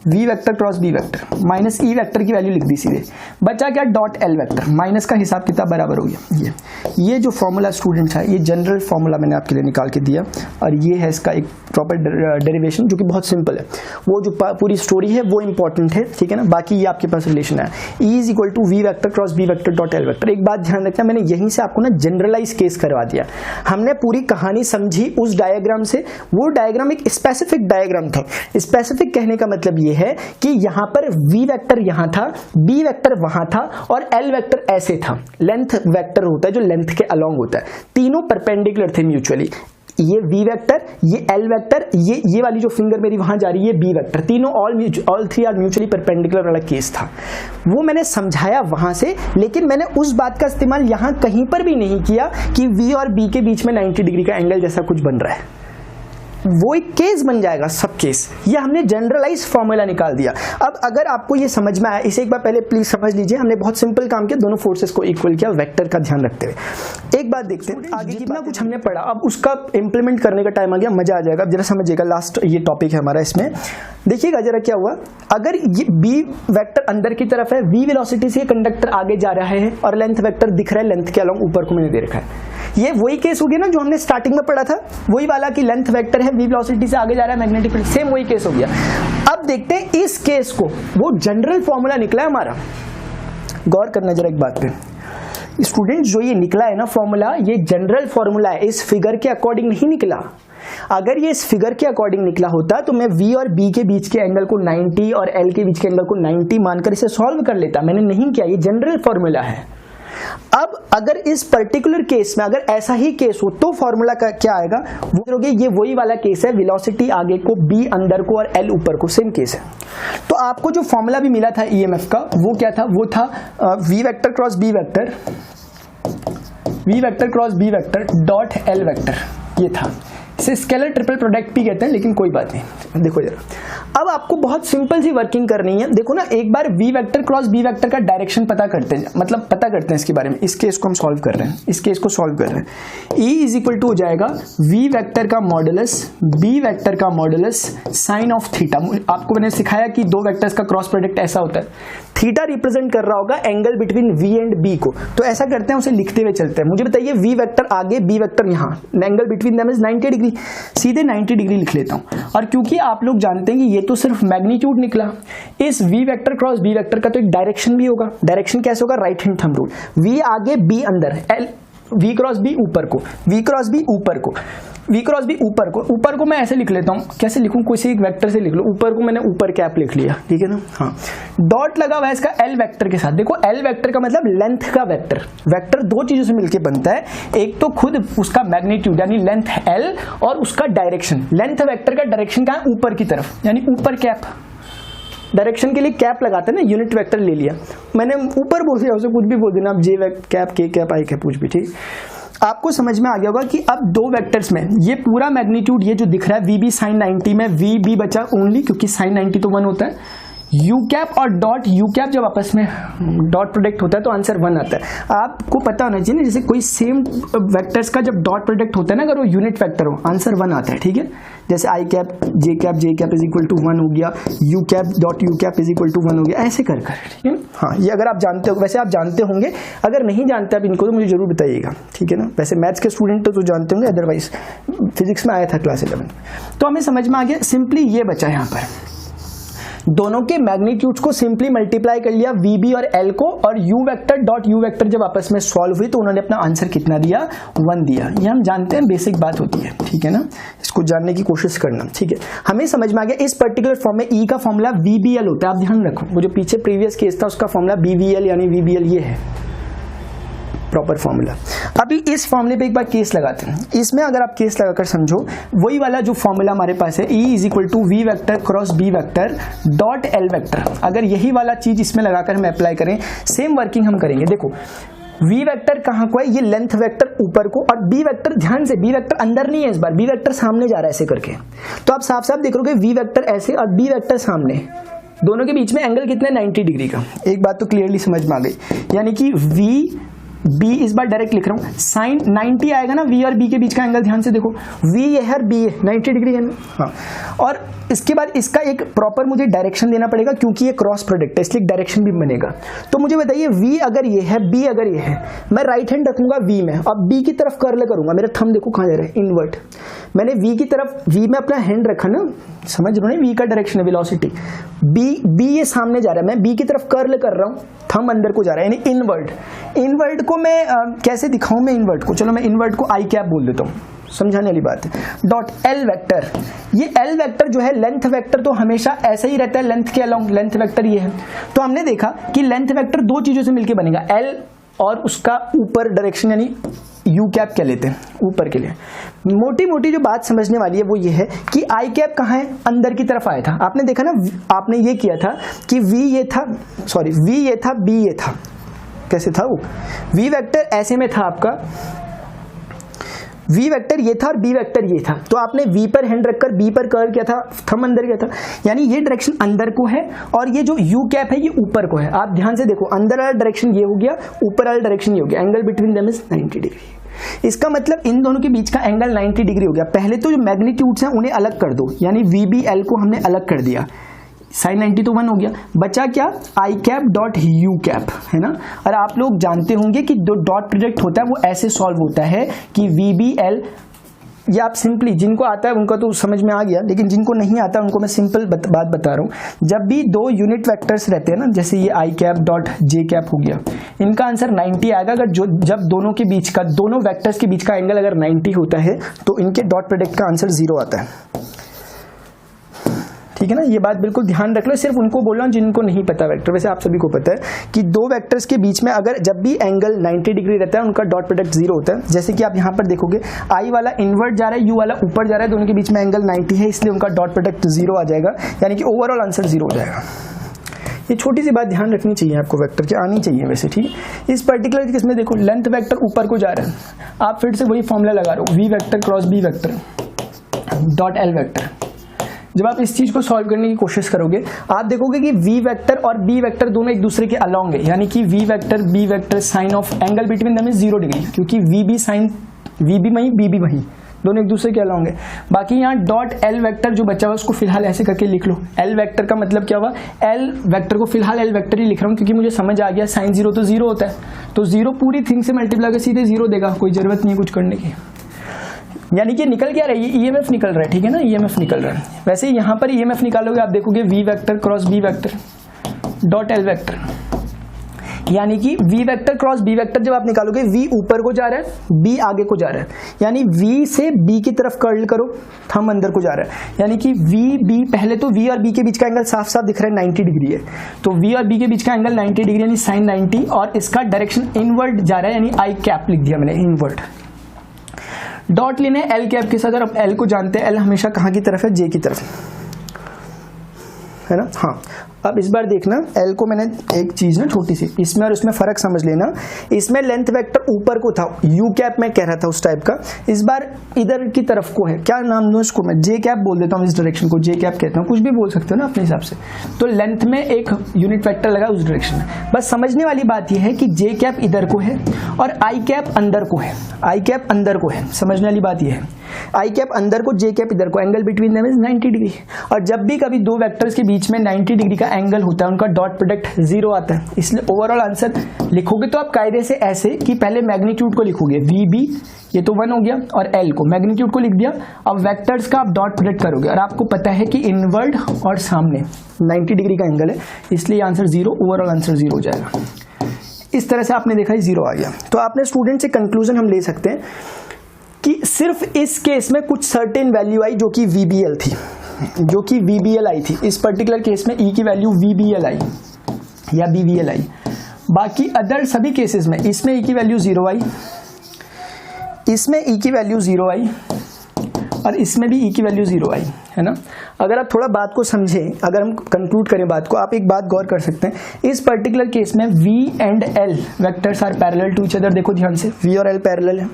V vector cross B vector, minus E vector की वैल्यू लिख दी सीधे, बचा क्या डॉट L वेक्टर, माइनस का हिसाब किताब बराबर हो गया। ये जो फॉर्मूला स्टूडेंट्स है, ये जनरल फॉर्मूला मैंने आपके लिए निकाल के दिया, और ये है इसका एक प्रॉपर डेरिवेशन जो कि बहुत सिंपल है। वो जो पूरी स्टोरी है वो इंपॉर्टेंट है, ठीक है ना, बाकी ये आपके पास रिलेशन है। E is equal to V vector cross B vector dot L vector. एक बात ध्यान रखना, मैंने यहीं से आपको ना जनरलाइज केस करवा दिया, हमने पूरी कहानी समझी उस डायग्राम से। वो डायग्राम एक स्पेसिफिक डायग्राम था। स्पेसिफिक कहने का मतलब ये है कि यहां पर V वेक्टर यहां था, B वेक्टर वहां था, और L वेक्टर ऐसे था। लेंथ वेक्टर होता है जो लेंथ के अलोंग होता है, तीनों परपेंडिकुलर थे म्यूचुअली। ये V वेक्टर, ये L वेक्टर, ये वाली जो फिंगर मेरी वहां जा रही है B वेक्टर, तीनों all three are mutually perpendicular वाला केस था। वो मैंने समझाया वहां से, लेकिन मैंने उस बात का इस्तेमाल यहां कहीं पर भी नहीं किया कि V और B के बीच में 90 डिग्री का एंगल जैसा कुछ बन रहा है। वो एक केस बन जाएगा, सब केस। ये हमने जनरलाइज फॉर्मूला निकाल दिया। अब अगर आपको ये समझ में आया, इसे एक बार पहले प्लीज समझ लीजिए, हमने बहुत सिंपल काम किया, दोनों फोर्सेस को इक्वल किया वेक्टर का ध्यान रखते हुए। एक बात देखते हैं आगे कितना कुछ हमने पढ़ा, अब उसका इंप्लीमेंट करने का टाइम आ गया, मजा आ जाएगा। अब जरा समझिएगा, लास्ट ये टॉपिक है हमारा, इसमें देखिएगा जरा क्या हुआ। अगर ये B वेक्टर अंदर की तरफ है, V वेलोसिटी से कंडक्टर आगे जा रहा है, और लेंथ वेक्टर दिख रहा है लेंथ के अलोंग, ऊपर को मैंने दे रखा है। ये वही केस हो गया ना जो हमने स्टार्टिंग में पढ़ा था, वही वाला कि लेंथ वेक्टर है, V वेलोसिटी से आगे जा रहा है, मैग्नेटिक फील्ड, सेम वही केस हो गया। अब देखते हैं इस केस को, वो जनरल फॉर्मूला निकला है हमारा। गौर करना जरा एक बात पे स्टूडेंट्स, जो ये निकला है ना फॉर्मूला, ये जनरल फॉर्मूला है, इस फिगर के अकॉर्डिंग नहीं निकला। अगर ये इस फिगर के अकॉर्डिंग निकला होता तो मैं V और B के बीच के एंगल को 90 और L के बीच के एंगल को 90 मानकर इसे सॉल्व कर लेता, मैंने नहीं किया, ये जनरल फॉर्मूला है। अब अगर इस पर्टिकुलर केस में अगर ऐसा ही केस हो तो फॉर्मूला का क्या आएगा, वो करोगे, ये वही वाला केस है, वेलोसिटी आगे को, B अंदर को और L ऊपर को, सेम केस है। तो आपको जो फॉर्मूला भी मिला था EMF का, वो क्या था, वो था V vector cross B vector, V vector cross B vector dot L vector, ये था। इसे स्केलर ट्रिपल प्रोडक्ट भी कहते हैं, लेकिन कोई बात नहीं। देखो जरा, अब आपको बहुत सिंपल सी वर्किंग करनी है। देखो ना, एक बार V vector cross B vector का डायरेक्शन पता करते हैं, मतलब पता करते हैं इसके बारे में। इस केस को हम सॉल्व कर रहे हैं, इस केस को सॉल्व कर रहे हैं। E इज इक्वल टू हो जाएगा V वेक्टर का मॉडुलस B वेक्टर का मॉडुलस साइन ऑफ थीटा। आपको मैंने सिखाया कि दो वेक्टर्स का क्रॉस प्रोडक्ट ऐसा होता है, थीटा रिप्रेजेंट कर रहा होगा angle between V and B को। तो ऐसा करते हैं, उसे लिखते हुए चलते हैं। मुझे बताइए, V वेक्टर आगे, B वेक्टर यहाँ, angle between them is 90 degree, सीधे 90 डिग्री लिख लेता हूं। और क्योंकि आप लोग जानते हैं कि ये तो सिर्फ मैग्नीट्यूड निकला, इस V vector cross B vector का तो एक डायरेक्शन भी होगा। डायरेक्शन कैसे होगा, right hand thumb rule, V आगे B अंदर, V क्रॉस B ऊपर को, V क्रॉस B ऊपर को, V क्रॉस B ऊपर को। ऊपर को मैं ऐसे लिख लेता हूं, कैसे लिखूं, किसी एक वेक्टर से लिख लो। ऊपर को मैंने ऊपर कैप लिख लिया, ठीक है ना। हाँ, डॉट लगा हुआ है इसका L वेक्टर के साथ। देखो L वेक्टर का मतलब लेंथ का वेक्टर। वेक्टर दो चीजों से मिलकर बनता है, एक तो खुद उसका मैग्नीट्यूड यानी लेंथ L, और उसका डायरेक्शन। लेंथ वेक्टर का डायरेक्शन कहाँ है, ऊपर की तरफ, यानी ऊपर कैप। डायरेक्शन के लिए कैप लगाते हैं ना, यूनिट वेक्टर ले लिया मैंने, ऊपर बोल दिया, उसे कुछ भी बोल देना आप, J cap, K cap, I cap, कुछ भी, ठीक। आपको समझ में आ गया होगा कि अब दो वेक्टर्स में ये पूरा मैग्नीट्यूड, ये जो दिख रहा है VB sin 90 में VB बचा ओनली, क्योंकि sin 90 तो 1 होता है। U कैप और डॉट U कैप जब आपस में डॉट प्रोडक्ट होता है तो आंसर 1 आता है। आपको पता होना चाहिए ना, जैसे कोई सेम वेक्टर्स का जब डॉट प्रोडक्ट होता है ना, अगर वो यूनिट वेक्टर हो, आंसर 1 आता है, ठीक है। जैसे I cap J cap is equal to 1 हो गया, U cap dot U cap is equal to 1 हो गया, ऐसे कर, ठीक है। हाँ, ये अगर आप जानते हो, वैसे आप जानते होंगे, अगर नहीं जानते आप इनको तो मुझे जरूर बताइएगा, ठीक है ना। वैसे मैथ्स के स्टूडेंट तो जानते होंगे, अदरवाइज फिजिक्स में आया था क्लास 11। तो हमें समझ में आ गया, सिंपली ये बचा यहाँ पर। दोनों के मैग्नीट्यूड्स को सिंपली मल्टीप्लाई कर लिया VB और L को, और U vector dot U vector जब आपस में सॉल्व हुई तो उन्होंने अपना आंसर कितना दिया, 1 दिया। ये हम जानते हैं, बेसिक बात होती है, ठीक है ना, इसको जानने की कोशिश करना, ठीक है। हमें समझ में आ गया इस पर्टिकुलर फॉर्म में E का फॉर्मूला VBL होता है। आप ध्यान रखो, वो जो पीछे प्रीवियस केस था उसका फॉर्मूला BVL यानी VBL ये है प्रॉपर फॉर्मूला। अभी इस फॉर्मूले पे एक बार केस लगाते हैं। इसमें अगर आप केस लगाकर समझो, वही वाला जो फॉर्मूला हमारे पास है E = V vector cross B vector dot L vector, अगर यही वाला चीज इसमें लगाकर हम अप्लाई करें, सेम वर्किंग हम करेंगे। देखो V वेक्टर कहाँ को है, ये लेंथ वेक्टर ऊपर को, और B वेक्टर, ध्यान से B वेक्टर अंदर नहीं है इस बार, B वेक्टर सामने जा रहा है ऐसे करके। तो आप साफ साफ देखोगे V वेक्टर ऐसे और B वेक्टर सामने, दोनों के बीच में एंगल कितना है, 90 डिग्री का। एक बात तो क्लियरली समझ में आ गई, यानी कि B इस बार डायरेक्ट लिख रहा हूं, साइन 90 आएगा ना, V और B के बीच का एंगल, ध्यान से देखो, V ये है और B है, 90 डिग्री है ना, हाँ। और इसके बाद इसका एक प्रॉपर मुझे डायरेक्शन देना पड़ेगा, क्योंकि ये क्रॉस प्रोडक्ट है इसलिए डायरेक्शन भी बनेगा। तो मुझे बताइए V अगर ये है, B अगर ये है, मैं राइट हैंड रखूंगा V में, अब B की तरफ कर्ल करूंगा, मेरा थंब देखो कहां जा रहा है, इनवर्ट। मैंने V की तरफ, V में अपना हैंड रखा ना, समझ रहे हो, V का डायरेक्शन है वेलोसिटी, B ये सामने जा रहा है, मैं B की तरफ कर्ल कर रहा हूं, थंब अंदर को जा रहा है यानी इनवर्ट। इनवर्ट को मैं कैसे दिखाऊं, मैं इनवर्ट को, चलो मैं इनवर्ट को I कैप बोल देता हूं, समझाने वाली बात है। डॉट L वेक्टर, ये L वेक्टर जो है लेंथ वेक्टर तो हमेशा ऐसा ही रहता है लेंथ के अलोंग, लेंथ वेक्टर ये है। तो हमने देखा कि लेंथ वेक्टर दो चीजों से मिलकर बनेगा, L और उसका ऊपर डायरेक्शन यानी U कैप क्या लेते हैं ऊपर के लिए। मोटी मोटी जो बात समझने वाली है वो ये है कि I कैप कहाँ है, अंदर की तरफ आया था। आपने देखा ना, आपने ये किया था कि V ये था, सॉरी V ये था, B ये था, कैसे था वो, V वेक्टर ऐसे में था आपका, V वेक्टर ये था और B वेक्टर ये था, तो आपने V पर हैंड रखकर B पर कर्ल किया था, थंब अंदर गया था, यानी ये डायरेक्शन अंदर को है और ये जो U कैप है ये ऊपर को है। आप ध्यान से देखो, अंदर वाला डायरेक्शन ये हो गया, ऊपर वाला डायरेक्शन ये हो गया, angle between them is 90 degree. इसका मतलब इन दोनों के बीच का एंगल 90 डिग्री हो गया। पहले तो जो मैग्नीट्यूड्स हैं उन्हें अलग कर दो, यानी VBL को हमने अलग कर दिया, साइन 90 तो 1 हो गया, बचा क्या, I cap dot U cap, है ना। और आप लोग जानते होंगे कि जो डॉट प्रोडक्ट होता है वो ऐसे सॉल्व होता है कि VBL, ये आप सिंपली, जिनको आता है उनका तो समझ में आ गया, लेकिन जिनको नहीं आता उनको मैं सिंपल बात बता रहा हूँ। जब भी दो यूनिट वेक्टर्स रहते हैं ना, जैसे ये I cap dot J cap हो गया, इनका आंसर 90 आएगा अगर जब दोनों के बीच का, दोनों वेक्टर्स के बीच का एंगल अगर 90 होता है तो इनके डॉट प्रोडक्ट का आंसर 0 आता है, ठीक है ना। ये बात बिल्कुल ध्यान रख लो, सिर्फ उनको बोल रहा हूँ जिनको नहीं पता वेक्टर, वैसे आप सभी को पता है कि दो वेक्टर्स के बीच में अगर जब भी एंगल 90 डिग्री रहता है उनका डॉट प्रोडक्ट 0 होता है। जैसे कि आप यहाँ पर देखोगे I वाला इन्वर्ट जा रहा है, U वाला ऊपर जा रहा है, दोनों के बीच में एंगल 90 है, इसलिए उनका डॉट प्रोडक्ट 0 आ जाएगा, यानी कि ओवरऑल आंसर 0 हो जाएगा। ये छोटी सी बात ध्यान रखनी चाहिए आपको, वेक्टर की आनी चाहिए वैसे, ठीक है। इस पर्टिकुलर केस में देखो लेंथ वेक्टर ऊपर को जा रहा है, आप फिर से वही फॉर्मूला लगा रहे हो, V vector cross B vector dot L vector. जब आप इस चीज को सॉल्व करने की कोशिश करोगे आप देखोगे कि V वेक्टर और B वेक्टर दोनों एक दूसरे के अलोंग है, यानी कि V vector B vector sine of angle between them is 0 degree, क्योंकि VB साइन VB वहीं BB वहीं, दोनों एक दूसरे के अलोंग है। बाकी यहाँ डॉट L वेक्टर जो बचा हुआ उसको फिलहाल ऐसे करके लिख लो। L वेक्टर का मतलब क्या हुआ, L वेक्टर को फिलहाल L वेक्टर ही लिख रहा हूँ क्योंकि मुझे समझ आ गया साइन 0 तो 0 होता है, तो 0 पूरी थिंग से मल्टीप्लाई कर सीधे 0 देगा, कोई जरूरत नहीं है कुछ करने की। यानी कि निकल क्या रही है, EMF निकल रहा है, ठीक है ना, EMF निकल रहा है। वैसे यहाँ पर EMF निकालोगे आप देखोगे V vector cross B vector dot L vector, यानी कि V vector cross B vector जब आप निकालोगे V ऊपर को जा रहा है, B आगे को जा रहा है, यानी V से B की तरफ कर्ल करो, थंब अंदर को जा रहा है, यानी कि VB, पहले तो V और B के बीच का एंगल साफ साफ दिख रहा है 90 डिग्री है, तो V और B के बीच का एंगल 90 डिग्री यानी साइन 90, और इसका डायरेक्शन इनवर्ट जा रहा है, यानी I कैप लिख दिया मैंने, इनवर्ट। डॉट लेने L कैप के साथ, और अब L को जानते हैं, L हमेशा कहाँ की तरफ है, J की तरफ, है ना। हाँ, अब इस बार देखना L को मैंने एक चीज ना छोटी सी, इसमें और इसमें फर्क समझ लेना। इसमें लेंथ वेक्टर ऊपर को था, U कैप मैं कह रहा था उस टाइप का, इस बार इधर की तरफ को है, क्या नाम दूं इसको, मैं J कैप बोल देता हूँ, इस डायरेक्शन को J कैप कहता हूँ, कुछ भी बोल सकते हो ना अपने हिसाब से। तो लेंथ में एक यूनिट वेक्टर लगा उस डायरेक्शन में। बस समझने वाली बात यह है कि J कैप इधर को है और I कैप अंदर को है, I कैप अंदर को है, समझने वाली बात यह है। आई कैप अंदर को, जे कैप इधर को, angle between them is 90 degree. और जब भी कभी दो वेक्टर्स के बीच में 90 डिग्री का एंगल होता है, उनका डॉट प्रोडक्ट 0 आता है। इसलिए ओवरऑल आंसर लिखोगे तो आप कायदे से ऐसे कि पहले मैग्नीट्यूड को लिखोगे, वी बी ये तो 1 हो गया, और एल को मैग्नीट्यूड को लिख दिया। अब वेक्टर्स का आप डॉट प्रोडक्ट करोगे, और आपको पता है कि इनवर्ड और सामने 90 डिग्री का एंगल है, इसलिए आंसर 0, ओवरऑल आंसर 0 हो जाएगा। इस तरह से आपने देखा 0 आ गया। तो आपने स्टूडेंट से कंक्लूजन हम ले सकते हैं कि सिर्फ इस केस में कुछ सर्टेन वैल्यू आई जो कि VBL थी, जो कि VBL आई थी। इस पर्टिकुलर केस में E की वैल्यू VBL आई या BBL आई। बाकी अदर सभी केसेस में इसमें E की वैल्यू 0 आई, इसमें E की वैल्यू 0 आई, और इसमें भी E की वैल्यू 0 आई, है ना। अगर आप थोड़ा बात को समझें, अगर हम कंक्लूड करें बात को, आप एक बात गौर कर सकते हैं, इस पर्टिकुलर केस में V and L vectors are parallel to each other. देखो ध्यान से, V और L पैरेलल है।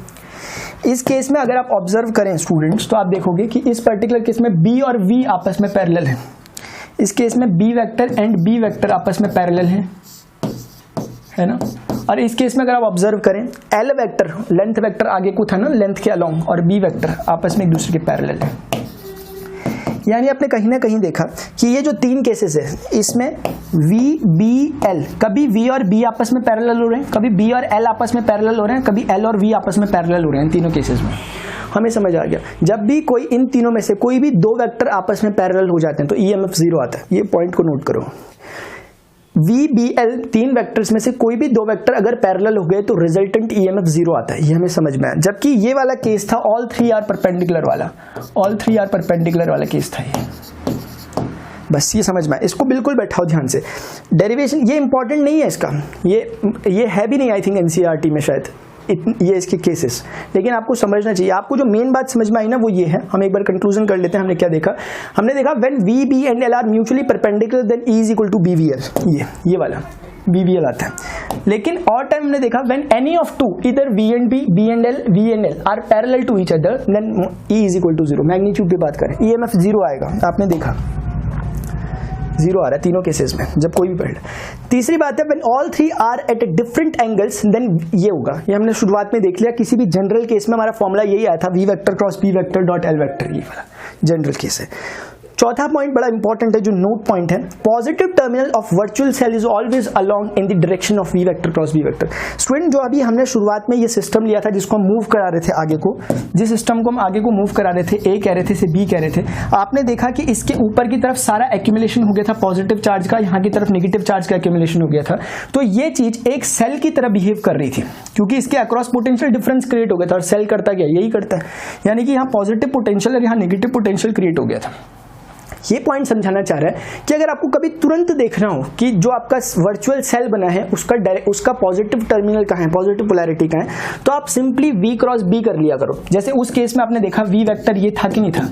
इस केस में अगर आप ऑब्जर्व करें स्टूडेंट्स, तो आप देखोगे कि इस पर्टिकुलर केस में B और V आपस में पैरेलल है। इस केस में B vector and B vector आपस में पैरेलल है ना। और इस केस में अगर आप ऑब्जर्व करें, L वेक्टर लेंथ वेक्टर आगे को था ना, लेंथ के अलोंग, और B वेक्टर आपस में एक दूसरे के पैरेलल है। यानी आपने कहीं ना कहीं देखा कि ये जो 3 केसेस है, इसमें V, B, L, कभी V और B आपस में पैरेलल हो रहे हैं, कभी B और L आपस में पैरेलल हो रहे हैं, कभी L और V आपस में पैरेलल हो रहे हैं। तीनों केसेस में हमें समझ आ गया, जब भी कोई इन तीनों में से कोई भी 2 वेक्टर आपस में पैरेलल हो जाते हैं तो EMF 0 आता है। ये पॉइंट को नोट करो। VBL 3 वेक्टर्स में से कोई भी 2 वेक्टर अगर पैरेलल हो गए तो रिजल्टेंट EMF 0 आता है। ये हमें समझ में आया। जबकि ये वाला केस था ऑल 3 आर परपेंडिकुलर वाला, ऑल 3 आर परपेंडिकुलर वाला केस था ये। बस ये समझ में आया, इसको बिल्कुल बैठाओ ध्यान से। डेरिवेशन ये इंपॉर्टेंट नहीं है इसका, ये है भी नहीं आई थिंक NCERT में शायद ये इसके केसेस, लेकिन आपको समझना चाहिए। आपको जो मेन बात समझ में आई ना वो ये है। हम एक बार कंक्लूजन कर लेते हैं। हमने क्या देखा? हमने देखा when VB and L are mutually perpendicular then E is equal to BVL। ये वाला BVL आता है। लेकिन और टाइम हमने देखा व्हेन एनी ऑफ टू इधर V and B, B and L, V and L are parallel to each other then E is equal to 0। Magnitude की बात करें, EMF 0 आएगा। आपने देखा 0 आ रहा है तीनों केसेस में जब कोई भी पढ़। तीसरी बात है when all 3 are at different angles then ये होगा। ये हमने शुरुआत में देख लिया, किसी भी जनरल केस में हमारा फॉर्मूला यही आया था, V vector cross B vector dot L vector. ये वाला जनरल केस है। चौथा पॉइंट बड़ा इंपॉर्टेंट है, जो नोट पॉइंट है, positive terminal of virtual cell is always along in the direction of V vector cross B vector. Student जो अभी हमने शुरुआत में ये सिस्टम लिया था जिसको हम मूव करा रहे थे आगे को, जिस सिस्टम को हम आगे को मूव करा रहे थे, A कह रहे थे से B कह रहे थे, आपने देखा कि इसके ऊपर की तरफ सारा एक्यूमुलेशन हो गया था पॉजिटिव चार्ज का, यहाँ की तरफ नेगेटिव चार्ज का एक्यूमुलेशन हो गया था। तो ये चीज एक सेल की तरह बिहेव कर रही थी क्योंकि इसके अक्रॉस पोटेंशियल डिफरेंस क्रिएट हो गया था। और सेल करता क्या? यही करता है, यानी कि यहाँ पॉजिटिव पोटेंशियल और यहाँ नेगेटिव पोटेंशियल क्रिएट हो गया था। ये पॉइंट समझाना चाह रहा है कि अगर आपको कभी तुरंत देखना हो कि जो आपका वर्चुअल सेल बना है उसका पॉजिटिव टर्मिनल कहाँ है, पॉजिटिव पोलैरिटी कहाँ है, तो आप सिंपली V क्रॉस B कर लिया करो। जैसे उस केस में आपने देखा V वेक्टर ये था कि नहीं था,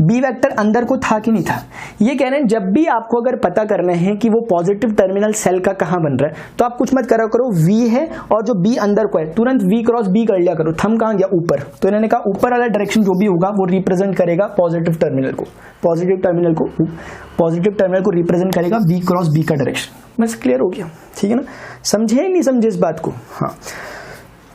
B वेक्टर अंदर को था कि नहीं था। ये कह रहे हैं जब भी आपको अगर पता करना है कि वो पॉजिटिव टर्मिनल सेल का कहाँ बन रहा है तो आप कुछ मत करा करो, V है और जो B अंदर को है तुरंत V क्रॉस B कर लिया करो। थंब कहाँ गया? ऊपर। तो इन्होंने कहा ऊपर वाला डायरेक्शन जो भी होगा वो रिप्रेजेंट करेगा पॉजिटिव टर्मिनल को, पॉजिटिव टर्मिनल को रिप्रेजेंट करेगा V क्रॉस B का डायरेक्शन। बस क्लियर हो गया, ठीक है ना? समझे ही नहीं समझे इस बात को? हाँ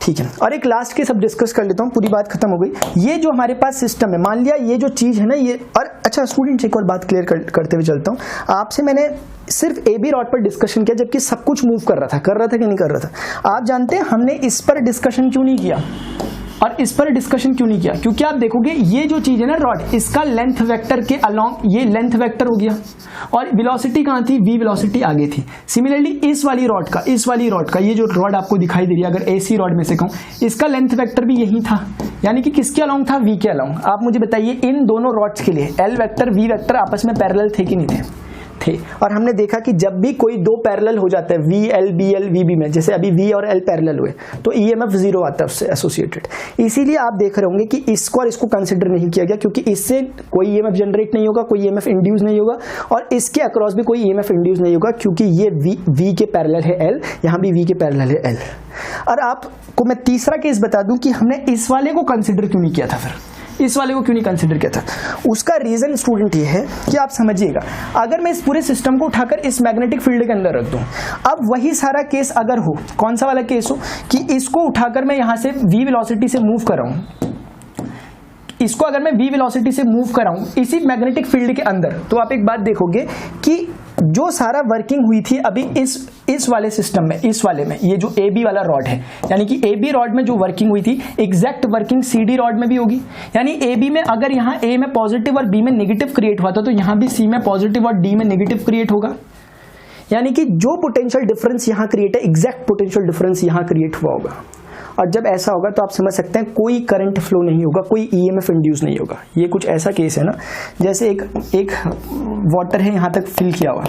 ठीक है। और एक लास्ट केस अब डिस्कस कर लेता हूँ, पूरी बात खत्म हो गई। ये जो हमारे पास सिस्टम है, मान लिया ये जो चीज है ना ये, और अच्छा स्टूडेंट्स एक और बात क्लियर करते हुए चलता हूँ। आपसे मैंने सिर्फ AB रॉड पर डिस्कशन किया जबकि सब कुछ मूव कर रहा था कि नहीं कर रहा था। आप जानते हैं हमने इस पर डिस्कशन क्यों नहीं किया और इस पर डिस्कशन क्यों नहीं किया? क्योंकि आप देखोगे ये जो चीज है ना रॉड, इसका लेंथ वेक्टर के अलोंग ये लेंथ वेक्टर हो गया और वेलोसिटी कहाँ थी? V वेलोसिटी आगे थी। सिमिलरली इस वाली रॉड का ये जो रॉड आपको दिखाई दे रही है, अगर AC रॉड में से कहूं, इसका लेंथ वेक्टर भी यही था, यानी कि किसके अलोंग था? V के अलोंग। आप मुझे बताइए इन दोनों रॉड्स के लिए L वेक्टर V वेक्टर आपस में पैरेलल थे कि नहीं थे? और हमने देखा कि जब भी कोई दो पैरेलल हो जाता है VL BL VB में, जैसे अभी V और L पैरेलल हुए तो EMF 0 आता है उससे एसोसिएटेड। इसीलिए आप देख रहे होंगे कि इसको और इसको कंसिडर नहीं किया गया क्योंकि इससे कोई EMF जनरेट नहीं होगा, कोई EMF इंड्यूस नहीं होगा और इसके अक्रॉस भी कोई EMF इंड्यूस नहीं होगा क्योंकि ये V के पैरेलल है L, यहाँ भी V के पैरेलल है L। और आपको मैं तीसरा केस बता दूं कि हमने इस वाले को कंसिडर क्यों नहीं किया था, फिर इस वाले को क्यों नहीं कंसिडर किया था? उसका रीजन स्टूडेंट ये है कि आप समझिएगा, अगर मैं इस पूरे सिस्टम को उठाकर इस मैग्नेटिक फील्ड के अंदर रख दूं, अब वही सारा केस अगर हो, कौन सा वाला केस हो कि इसको उठाकर मैं यहां से V वेलोसिटी से मूव कर रहा हूं, इसको अगर मैं v वेलोसिटी से मूव कराऊं इसी मैग्नेटिक फील्ड के अंदर, तो आप एक बात देखोगे कि जो सारा वर्किंग हुई थी अभी इस वाले सिस्टम में, इस वाले में, ये जो AB वाला रॉड है, यानी कि AB रॉड में जो वर्किंग हुई थी एग्जैक्ट वर्किंग CD रॉड में भी होगी। यानी AB में अगर यहाँ A में पॉजिटिव और B में नेगेटिव क्रिएट हुआ था, तो यहाँ भी C में पॉजिटिव और D में नेगेटिव क्रिएट होगा। यानी कि जो पोटेंशियल डिफरेंस यहाँ क्रिएट है, एग्जैक्ट पोटेंशियल डिफरेंस यहाँ क्रिएट हुआ होगा। और जब ऐसा होगा तो आप समझ सकते हैं कोई करंट फ्लो नहीं होगा, कोई EMF इंड्यूस नहीं होगा। ये कुछ ऐसा केस है ना, जैसे एक वाटर है यहाँ तक फिल किया हुआ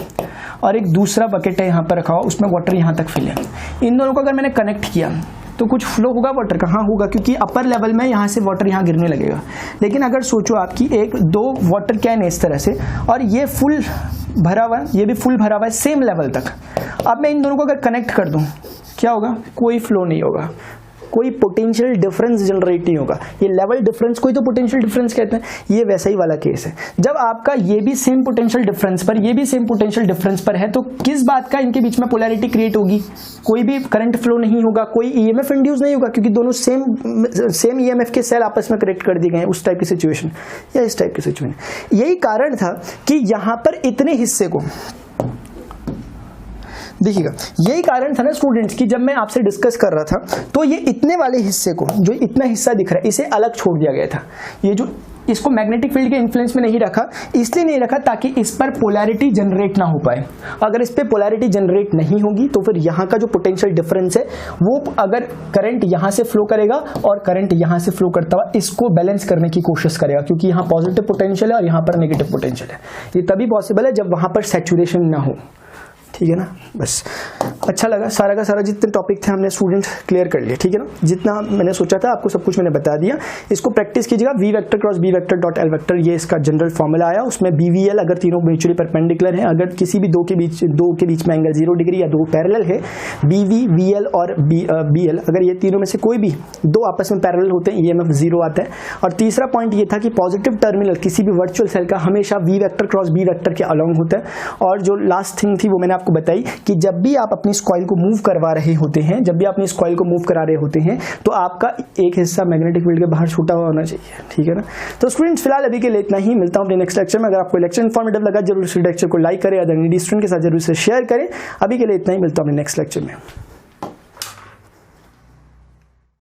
और एक दूसरा बकेट है यहाँ पर रखा हुआ, उसमें वाटर यहाँ तक फिल है। इन दोनों को अगर मैंने कनेक्ट किया तो कुछ फ्लो होगा वाटर का? हाँ होगा, क्योंकि अपर लेवल में यहाँ से वाटर यहाँ गिरने लगेगा। लेकिन अगर सोचो आपकी एक दो वाटर कैन इस तरह से और ये फुल भरा हुआ है, ये भी फुल भरा हुआ है सेम लेवल तक, अब मैं इन दोनों को अगर कनेक्ट कर दूँ क्या होगा? कोई फ्लो नहीं होगा, कोई पोटेंशियल डिफरेंस जनरेट नहीं होगा। ये लेवल डिफरेंस कोई तो पोटेंशियल डिफरेंस कहते हैं। ये वैसा ही वाला केस है, जब आपका ये भी सेम पोटेंशियल डिफरेंस पर, ये भी सेम पोटेंशियल डिफरेंस पर है, तो किस बात का इनके बीच में पोलैरिटी क्रिएट होगी? कोई भी करंट फ्लो नहीं होगा, कोई EMF इंड्यूस नहीं होगा, क्योंकि दोनों सेम EMF के सेल आपस में कनेक्ट कर दिए गए हैं। उस टाइप की सिचुएशन या इस टाइप की सिचुएशन, यही कारण था कि यहाँ पर इतने हिस्से को देखिएगा, यही कारण था ना स्टूडेंट्स कि जब मैं आपसे डिस्कस कर रहा था तो ये इतने वाले हिस्से को, जो इतना हिस्सा दिख रहा है, इसे अलग छोड़ दिया गया था। ये जो इसको मैग्नेटिक फील्ड के इन्फ्लुएंस में नहीं रखा, इसलिए नहीं रखा ताकि इस पर पोलैरिटी जनरेट ना हो पाए। अगर इस पे पोलैरिटी जनरेट नहीं होगी तो फिर यहाँ का जो पोटेंशियल डिफरेंस है वो, अगर करंट यहाँ से फ्लो करेगा और करंट यहाँ से फ्लो करता हुआ इसको बैलेंस करने की कोशिश करेगा, क्योंकि यहाँ पॉजिटिव पोटेंशियल है और यहाँ पर नेगेटिव पोटेंशियल है। ये तभी पॉसिबल है जब वहाँ पर सैचुरेशन ना हो। ठीक है ना? बस अच्छा लगा, सारा का सारा जितने टॉपिक थे हमने स्टूडेंट क्लियर कर लिए। ठीक है ना? जितना मैंने सोचा था आपको सब कुछ मैंने बता दिया। इसको प्रैक्टिस कीजिएगा। V vector cross B vector dot L vector, ये इसका जनरल फॉर्मूला आया। उसमें BVL अगर तीनों म्यूचुअली परपेंडिकुलर है, अगर किसी भी दो के बीच में एंगल 0 डिग्री या दो पैरेलल है, BV VL और BL, अगर ये तीनों में से कोई भी दो आपस में पैरेलल होते हैं, EMF 0 आता है। और तीसरा पॉइंट ये था कि पॉजिटिव टर्मिनल किसी भी वर्चुअल सेल का हमेशा V vector cross B vector के अलॉन्ग होता है। और जो लास्ट थिंग थी वो मैंने आपको बताई कि जब भी आप अपनी कॉइल को मूव करवा रहे होते हैं, जब भी आप अपनी कॉइल को मूव करा रहे होते हैं, तो आपका एक हिस्सा मैग्नेटिक फील्ड के बाहर छूटा हुआ होना चाहिए। ठीक है ना? तो स्टूडेंट्स फिलहाल अभी के लिए इतना ही। मिलता हूं अपने नेक्स्ट लेक्चर में। अगर आपको लेक्चर इन्फॉर्मेटिव लगा जरूर इस लेक्चर को लाइक करें, अदर नीडी स्टूडेंट के साथ जरूर से शेयर करें। अभी के लिए इतना ही, मिलता हूं अपने नेक्स्ट लेक्चर में।